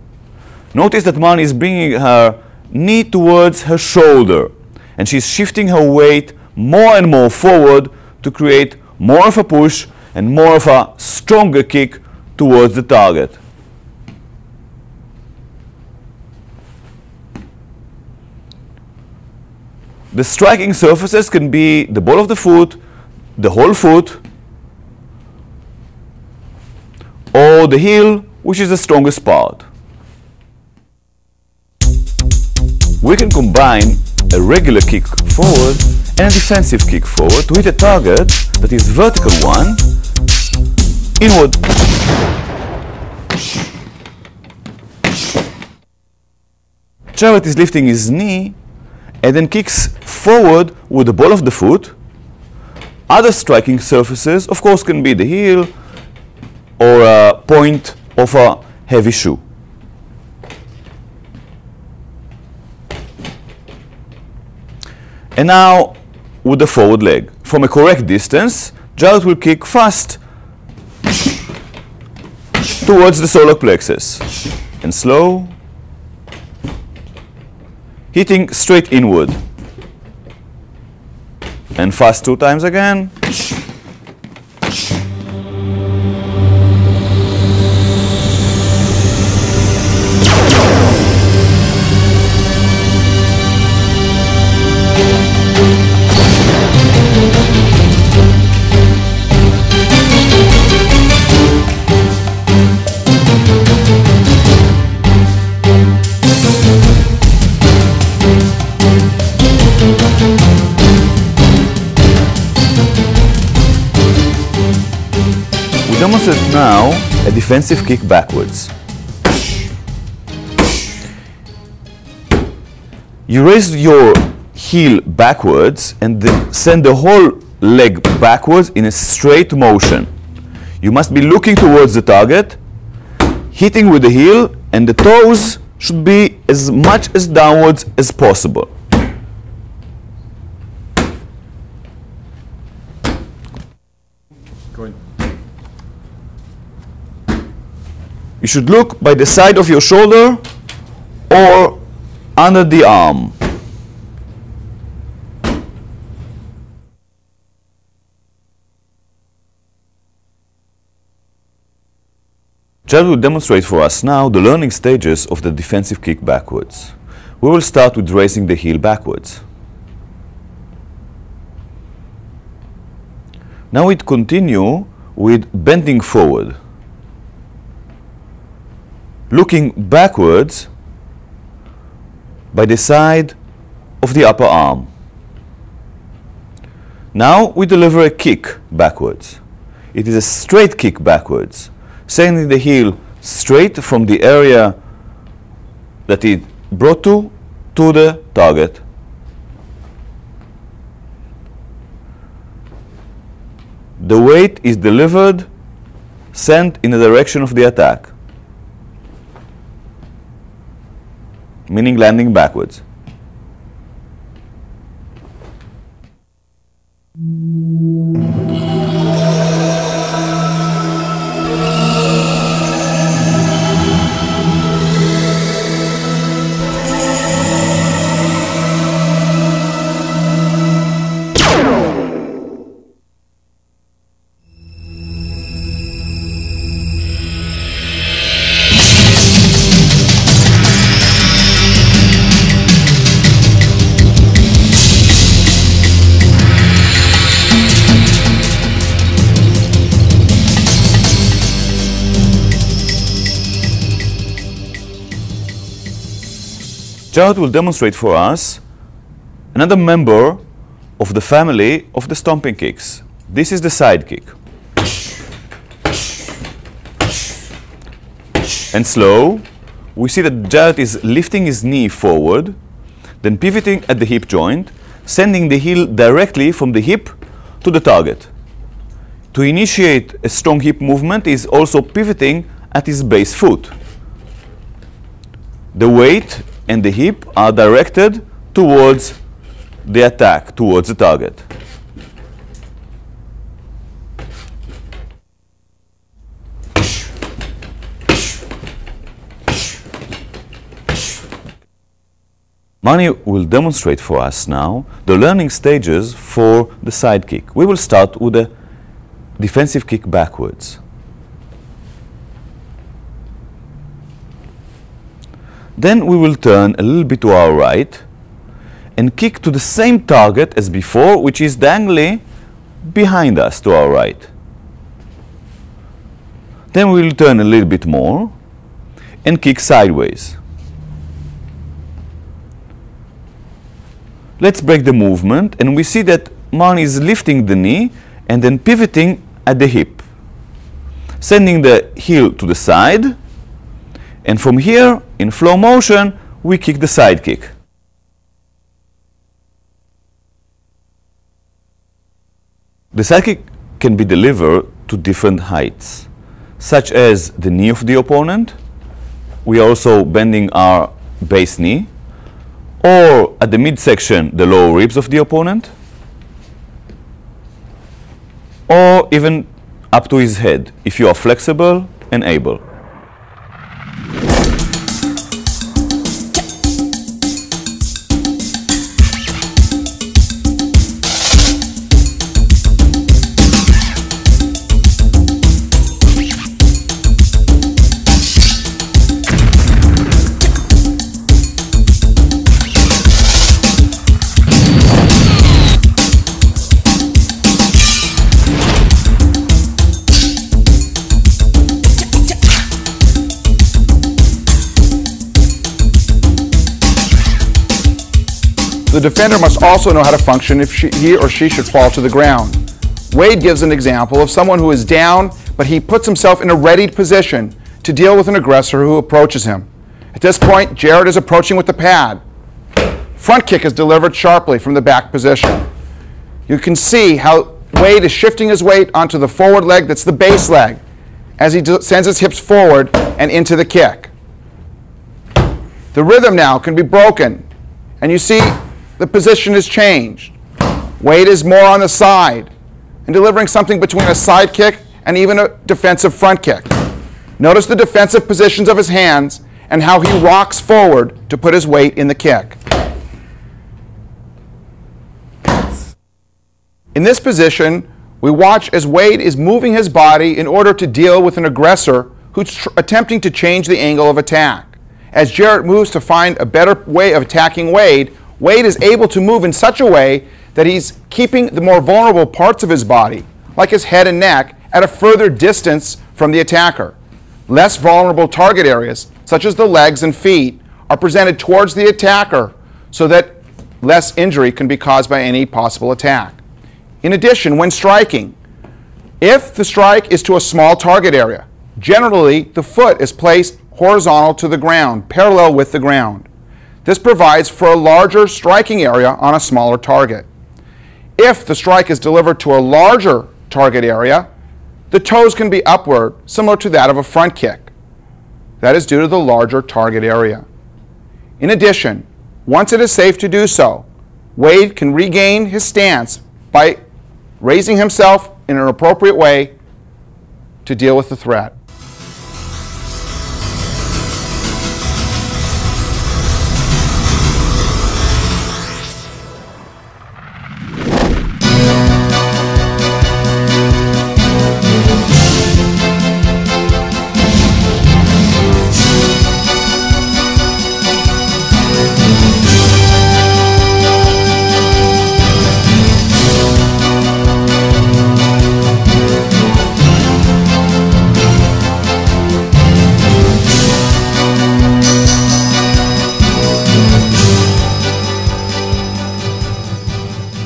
Notice that Mani is bringing her knee towards her shoulder, and she's shifting her weight more and more forward to create more of a push and more of a stronger kick towards the target. The striking surfaces can be the ball of the foot, the whole foot, or the heel, which is the strongest part. We can combine a regular kick forward and a defensive kick forward to hit a target that is vertical one, inward. Jared is lifting his knee and then kicks forward with the ball of the foot. Other striking surfaces, of course, can be the heel or a point of a heavy shoe. And now with the forward leg. From a correct distance, Jared will kick fast towards the solar plexus and slow, hitting straight inward. And fast 2 times again. Demonstrate now a defensive kick backwards. You raise your heel backwards and send the whole leg backwards in a straight motion. You must be looking towards the target, hitting with the heel, and the toes should be as much as downwards as possible. you should look by the side of your shoulder or under the arm. Jared will demonstrate for us now the learning stages of the defensive kick backwards. We will start with raising the heel backwards. Now we continue with bending forward, looking backwards by the side of the upper arm. Now we deliver a kick backwards. It is a straight kick backwards, sending the heel straight from the area that it brought to the target. The weight is delivered, sent in the direction of the attack, meaning landing backwards. Jared will demonstrate for us another member of the family of the stomping kicks. This is the side kick. And slow, we see that Jared is lifting his knee forward, then pivoting at the hip joint, sending the heel directly from the hip to the target. To initiate a strong hip movement, he is also pivoting at his base foot. The weight and the hip are directed towards the attack, towards the target. Mani will demonstrate for us now the learning stages for the side kick. We will start with a defensive kick backwards. Then we will turn a little bit to our right and kick to the same target as before, which is dangling behind us to our right. Then we will turn a little bit more and kick sideways. Let's break the movement, and we see that Mani is lifting the knee and then pivoting at the hip, sending the heel to the side, and from here, in flow motion, we kick the side kick. The side kick can be delivered to different heights, such as the knee of the opponent. We are also bending our base knee, or at the midsection, the lower ribs of the opponent, or even up to his head, if you are flexible and able. The defender must also know how to function if he or she should fall to the ground. Wade gives an example of someone who is down, but he puts himself in a readied position to deal with an aggressor who approaches him. At this point, Jared is approaching with the pad. Front kick is delivered sharply from the back position. You can see how Wade is shifting his weight onto the forward leg, that's the base leg, as he sends his hips forward and into the kick. The rhythm now can be broken, and you see the position is changed. Wade is more on the side and delivering something between a side kick and even a defensive front kick. Notice the defensive positions of his hands and how he rocks forward to put his weight in the kick. In this position, we watch as Wade is moving his body in order to deal with an aggressor who's attempting to change the angle of attack. As Jarrett moves to find a better way of attacking Wade, Wade is able to move in such a way that he's keeping the more vulnerable parts of his body, like his head and neck, at a further distance from the attacker. Less vulnerable target areas, such as the legs and feet, are presented towards the attacker so that less injury can be caused by any possible attack. In addition, when striking, if the strike is to a small target area, generally the foot is placed horizontal to the ground, parallel with the ground. This provides for a larger striking area on a smaller target. If the strike is delivered to a larger target area, the toes can be upward, similar to that of a front kick. That is due to the larger target area. In addition, once it is safe to do so, Wade can regain his stance by raising himself in an appropriate way to deal with the threat.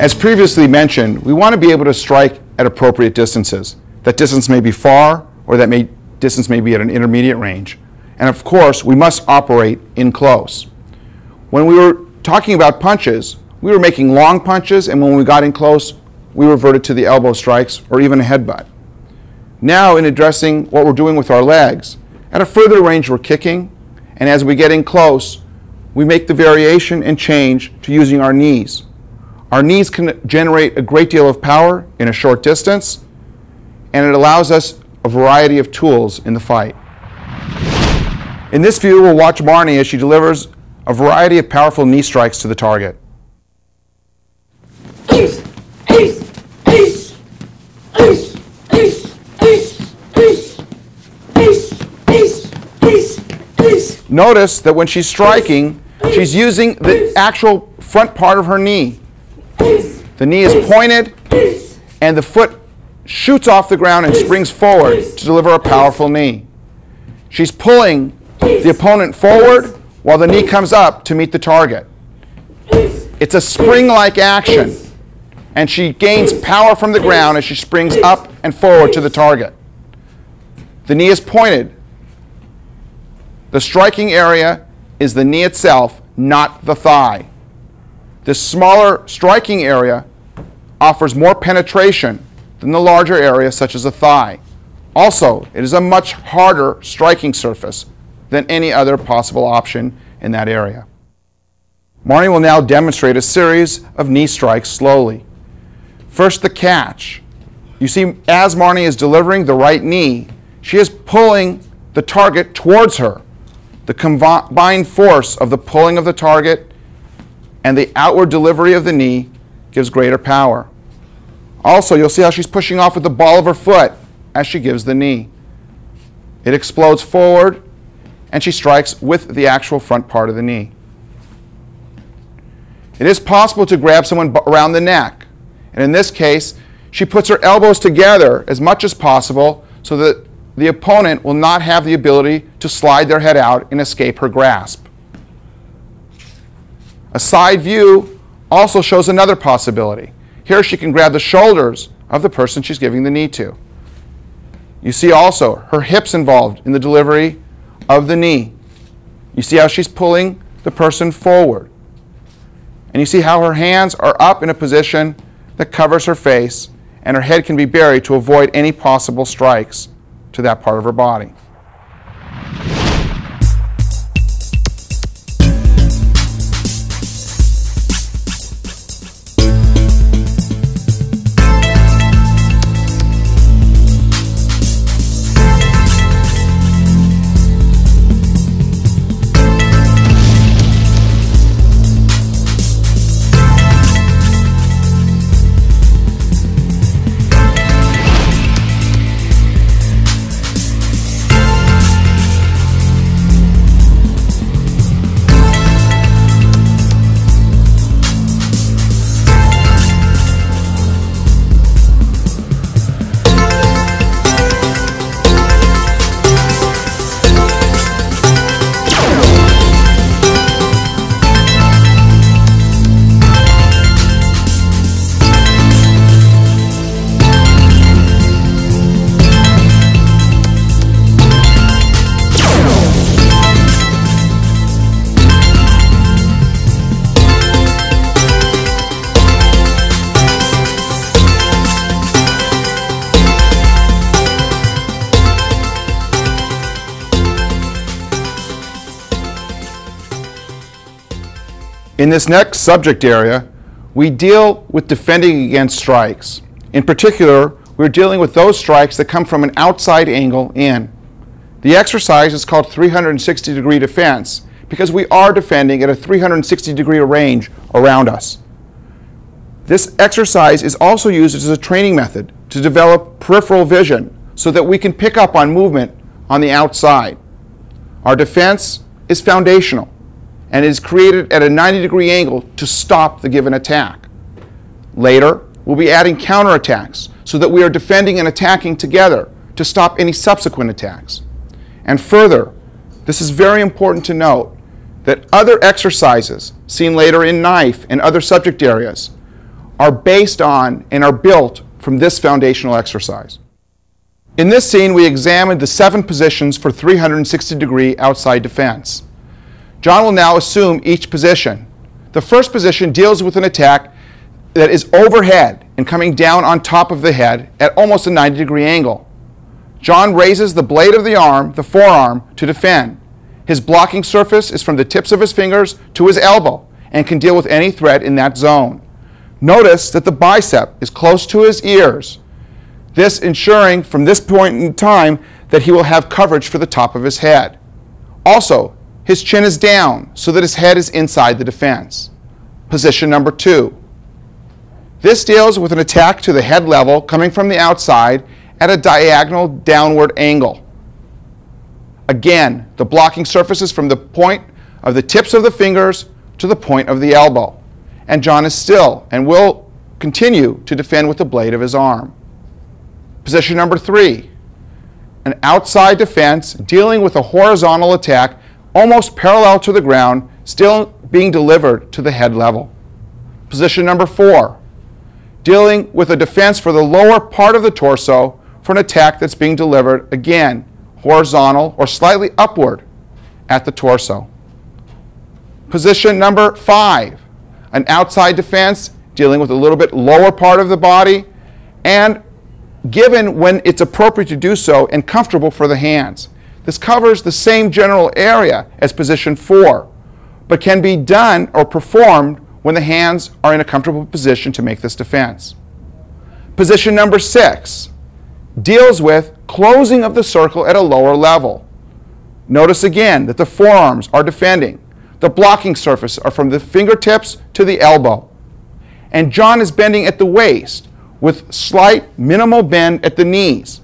As previously mentioned, we want to be able to strike at appropriate distances. That distance may be far, or that distance may be at an intermediate range. And of course, we must operate in close. When we were talking about punches, we were making long punches, and when we got in close, we reverted to the elbow strikes or even a headbutt. Now, in addressing what we're doing with our legs, at a further range we're kicking, and as we get in close, we make the variation and change to using our knees. Our knees can generate a great deal of power in a short distance, and it allows us a variety of tools in the fight. In this view, we'll watch Marnie as she delivers a variety of powerful knee strikes to the target. Notice that when she's striking, she's using the actual front part of her knee. The knee is pointed, and the foot shoots off the ground and springs forward to deliver a powerful knee. She's pulling the opponent forward while the knee comes up to meet the target. It's a spring-like action, and she gains power from the ground as she springs up and forward to the target. The knee is pointed. The striking area is the knee itself, not the thigh. This smaller striking area offers more penetration than the larger area, such as the thigh. Also, it is a much harder striking surface than any other possible option in that area. Marnie will now demonstrate a series of knee strikes slowly. First, the catch. You see, as Marnie is delivering the right knee, she is pulling the target towards her. The combined force of the pulling of the target and the outward delivery of the knee gives greater power. Also, you'll see how she's pushing off with the ball of her foot as she gives the knee. It explodes forward, and she strikes with the actual front part of the knee. It is possible to grab someone around the neck, and in this case, she puts her elbows together as much as possible so that the opponent will not have the ability to slide their head out and escape her grasp. A side view also shows another possibility. Here she can grab the shoulders of the person she's giving the knee to. You see also her hips involved in the delivery of the knee. You see how she's pulling the person forward. And you see how her hands are up in a position that covers her face, and her head can be buried to avoid any possible strikes to that part of her body. In this next subject area, we deal with defending against strikes. In particular, we're dealing with those strikes that come from an outside angle in. The exercise is called 360-degree defense because we are defending at a 360-degree range around us. This exercise is also used as a training method to develop peripheral vision so that we can pick up on movement on the outside. Our defense is foundational and is created at a 90-degree angle to stop the given attack. Later, we'll be adding counterattacks so that we are defending and attacking together to stop any subsequent attacks. And further, this is very important to note that other exercises seen later in knife and other subject areas are based on and are built from this foundational exercise. In this scene, we examined the 7 positions for 360-degree outside defense. John will now assume each position. The first position deals with an attack that is overhead and coming down on top of the head at almost a 90-degree angle. John raises the blade of the arm, the forearm, to defend. His blocking surface is from the tips of his fingers to his elbow and can deal with any threat in that zone. Notice that the bicep is close to his ears, this ensuring from this point in time that he will have coverage for the top of his head. Also, his chin is down so that his head is inside the defense. Position number 2. This deals with an attack to the head level coming from the outside at a diagonal downward angle. Again, the blocking surface is from the point of the tips of the fingers to the point of the elbow. And John is still and will continue to defend with the blade of his arm. Position number 3, an outside defense dealing with a horizontal attack almost parallel to the ground, still being delivered to the head level. Position number 4, dealing with a defense for the lower part of the torso for an attack that's being delivered, again, horizontal or slightly upward at the torso. Position number 5, an outside defense dealing with a little bit lower part of the body and given when it's appropriate to do so and comfortable for the hands. This covers the same general area as position 4, but can be done or performed when the hands are in a comfortable position to make this defense. Position number 6 deals with closing of the circle at a lower level. Notice again that the forearms are defending. The blocking surface are from the fingertips to the elbow. And John is bending at the waist with slight minimal bend at the knees.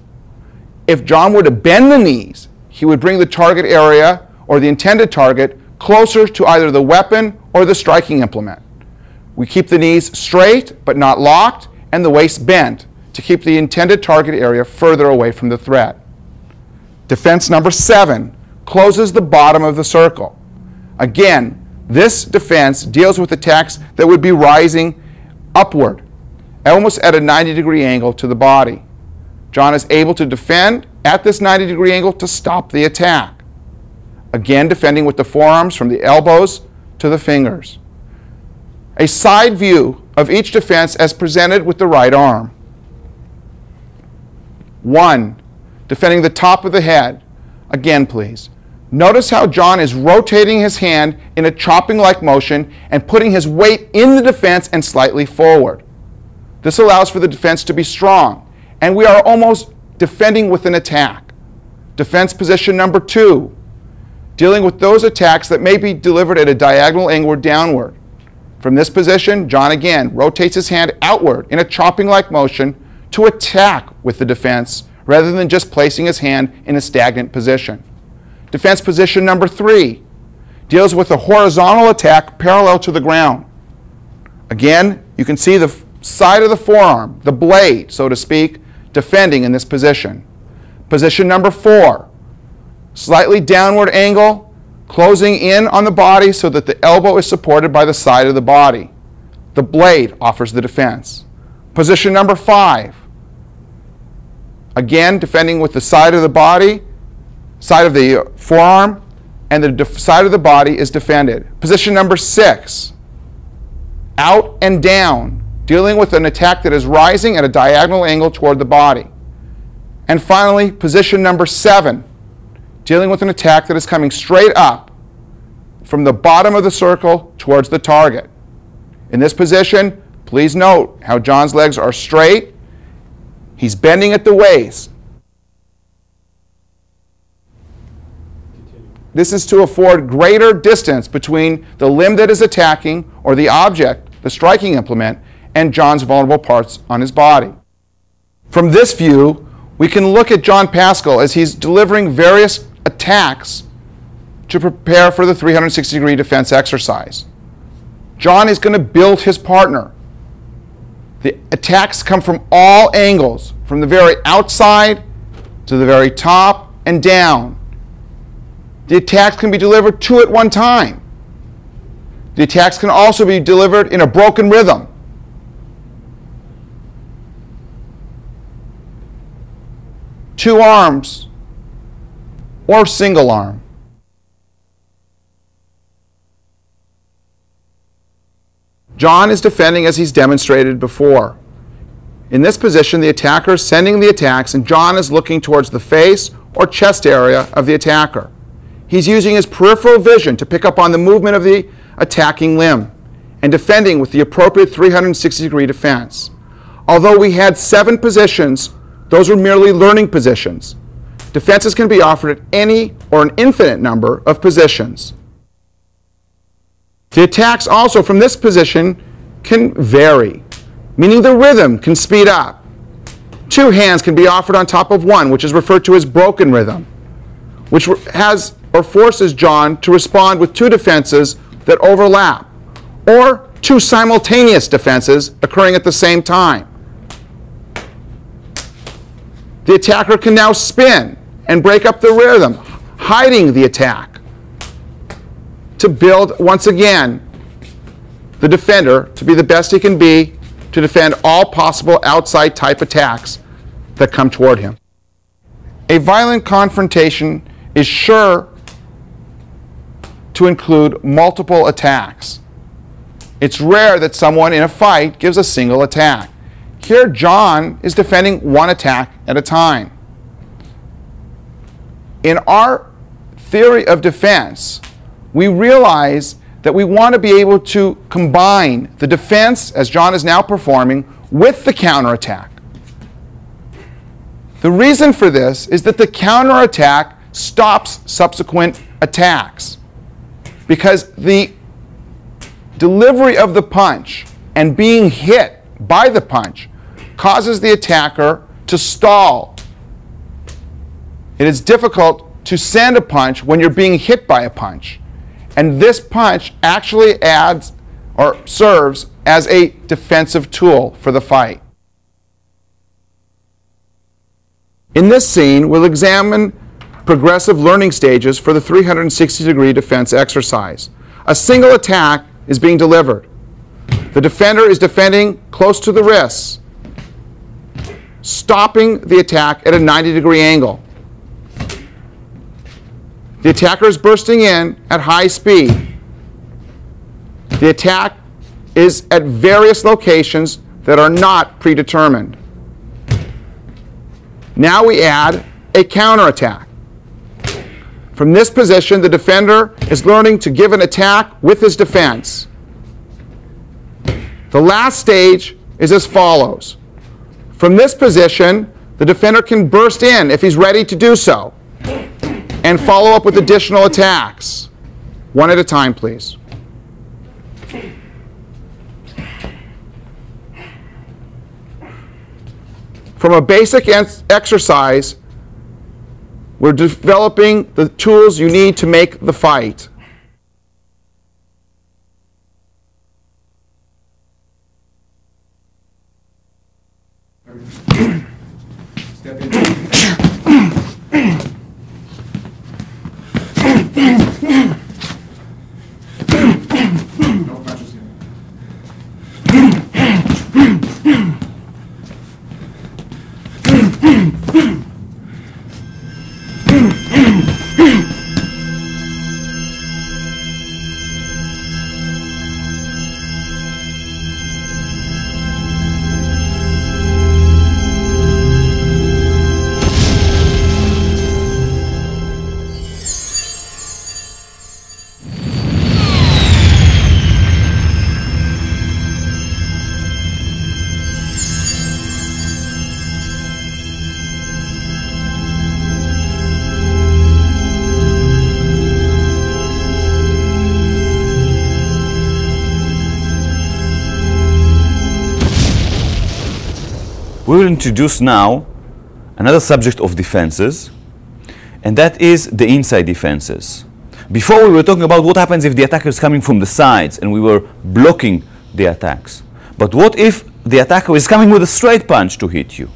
If John were to bend the knees, he would bring the target area or the intended target closer to either the weapon or the striking implement. We keep the knees straight but not locked and the waist bent to keep the intended target area further away from the threat. Defense number 7 closes the bottom of the circle. Again, this defense deals with attacks that would be rising upward, almost at a 90-degree angle to the body. John is able to defend at this 90-degree angle to stop the attack. Again, defending with the forearms from the elbows to the fingers. A side view of each defense as presented with the right arm. 1. Defending the top of the head. Again, please. Notice how John is rotating his hand in a chopping-like motion and putting his weight in the defense and slightly forward. This allows for the defense to be strong, and we are almost defending with an attack. Defense position number 2, dealing with those attacks that may be delivered at a diagonal angle downward. From this position, John again rotates his hand outward in a chopping-like motion to attack with the defense rather than just placing his hand in a stagnant position. Defense position number 3 deals with a horizontal attack parallel to the ground. Again, you can see the side of the forearm, the blade, so to speak, defending in this position. Position number 4, slightly downward angle, closing in on the body so that the elbow is supported by the side of the body. The blade offers the defense. Position number 5, again defending with the side of the body, side of the forearm, and the side of the body is defended. Position number 6, out and down, dealing with an attack that is rising at a diagonal angle toward the body. And finally, position number 7, dealing with an attack that is coming straight up from the bottom of the circle towards the target. In this position, please note how John's legs are straight. He's bending at the waist. This is to afford greater distance between the limb that is attacking, or the object, the striking implement, and John's vulnerable parts on his body. From this view, we can look at John Pascal as he's delivering various attacks to prepare for the 360-degree defense exercise. John is going to build his partner. The attacks come from all angles, from the very outside to the very top and down. The attacks can be delivered two at one time. The attacks can also be delivered in a broken rhythm. Two arms or single arm. John is defending as he's demonstrated before. In this position, the attacker is sending the attacks, and John is looking towards the face or chest area of the attacker. He's using his peripheral vision to pick up on the movement of the attacking limb and defending with the appropriate 360-degree defense. Although we had 7 positions, those were merely learning positions. Defenses can be offered at any or an infinite number of positions. The attacks also from this position can vary, meaning the rhythm can speed up. 2 hands can be offered on top of one, which is referred to as broken rhythm, which has or forces John to respond with 2 defenses that overlap, or 2 simultaneous defenses occurring at the same time. The attacker can now spin and break up the rhythm, hiding the attack, to build, once again, the defender to be the best he can be to defend all possible outside type attacks that come toward him. A violent confrontation is sure to include multiple attacks. It's rare that someone in a fight gives a single attack. Here, John is defending 1 attack at a time. In our theory of defense, we realize that we want to be able to combine the defense, as John is now performing, with the counterattack. The reason for this is that the counterattack stops subsequent attacks, because the delivery of the punch and being hit by the punch causes the attacker to stall. It is difficult to send a punch when you're being hit by a punch. And this punch actually adds or serves as a defensive tool for the fight. In this scene, we'll examine progressive learning stages for the 360-degree defense exercise. A single attack is being delivered. The defender is defending close to the wrists, stopping the attack at a 90-degree angle. The attacker is bursting in at high speed. The attack is at various locations that are not predetermined. Now we add a counterattack. From this position, the defender is learning to give an attack with his defense. The last stage is as follows. From this position, the defender can burst in if he's ready to do so, and follow up with additional attacks. 1 at a time, please. From a basic exercise, we're developing the tools you need to make the fight. Step in. No punches here. we will introduce now another subject of defenses, and that is the inside defenses. Before we were talking about what happens if the attacker is coming from the sides and we were blocking the attacks. But what if the attacker is coming with a straight punch to hit you?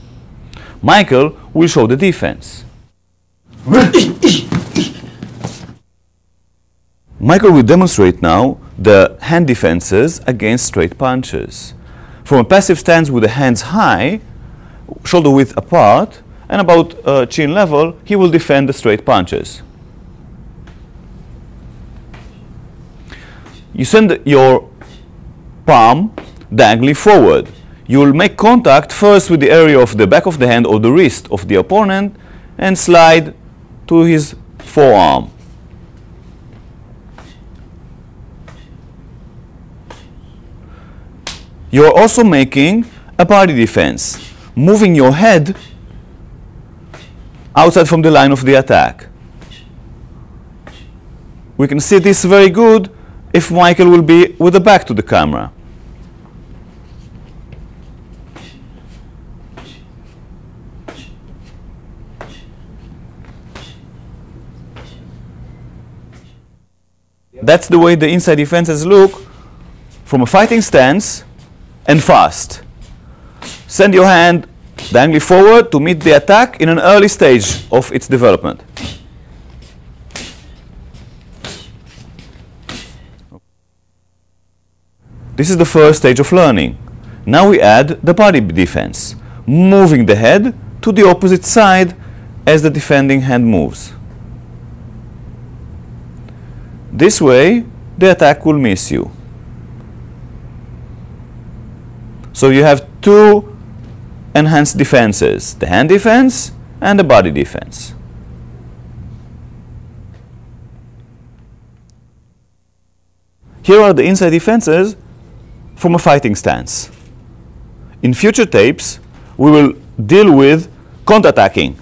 Michael will show the defense. Michael will demonstrate now the hand defenses against straight punches. From a passive stance with the hands high, shoulder width apart, and about chin level, he will defend the straight punches. You send your palm diagonally forward. You will make contact first with the area of the back of the hand or the wrist of the opponent and slide to his forearm. You are also making a body defense, moving your head outside from the line of the attack. We can see this very good if Michael will be with the back to the camera. That's the way the inside defenses look from a fighting stance and fast. Send your hand diagonally forward to meet the attack in an early stage of its development. This is the first stage of learning. Now we add the body defense, moving the head to the opposite side as the defending hand moves. This way, the attack will miss you. So you have two enhanced defenses, the hand defense and the body defense. Here are the inside defenses from a fighting stance. In future tapes, we will deal with counterattacking.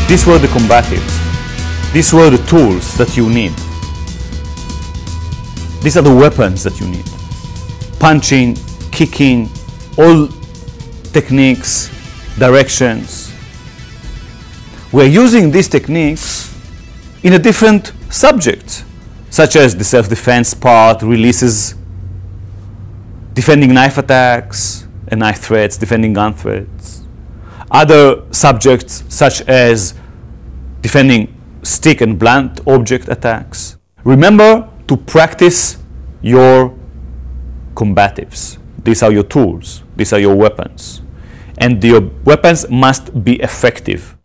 These were the combatives. These were the tools that you need. These are the weapons that you need. Punching, kicking, all techniques, directions. We're using these techniques in a different subject, such as the self-defense part, releases, defending knife attacks and knife threats, defending gun threats. Other subjects such as defending stick and blunt object attacks. Remember to practice your combatives. These are your tools. These are your weapons. And your weapons must be effective.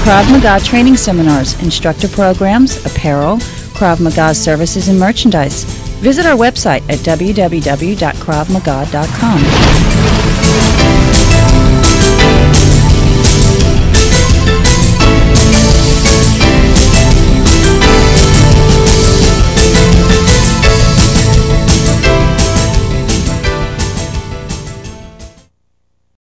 Krav Maga training seminars, instructor programs, apparel, Krav Maga services and merchandise. Visit our website at www.kravmaga.com.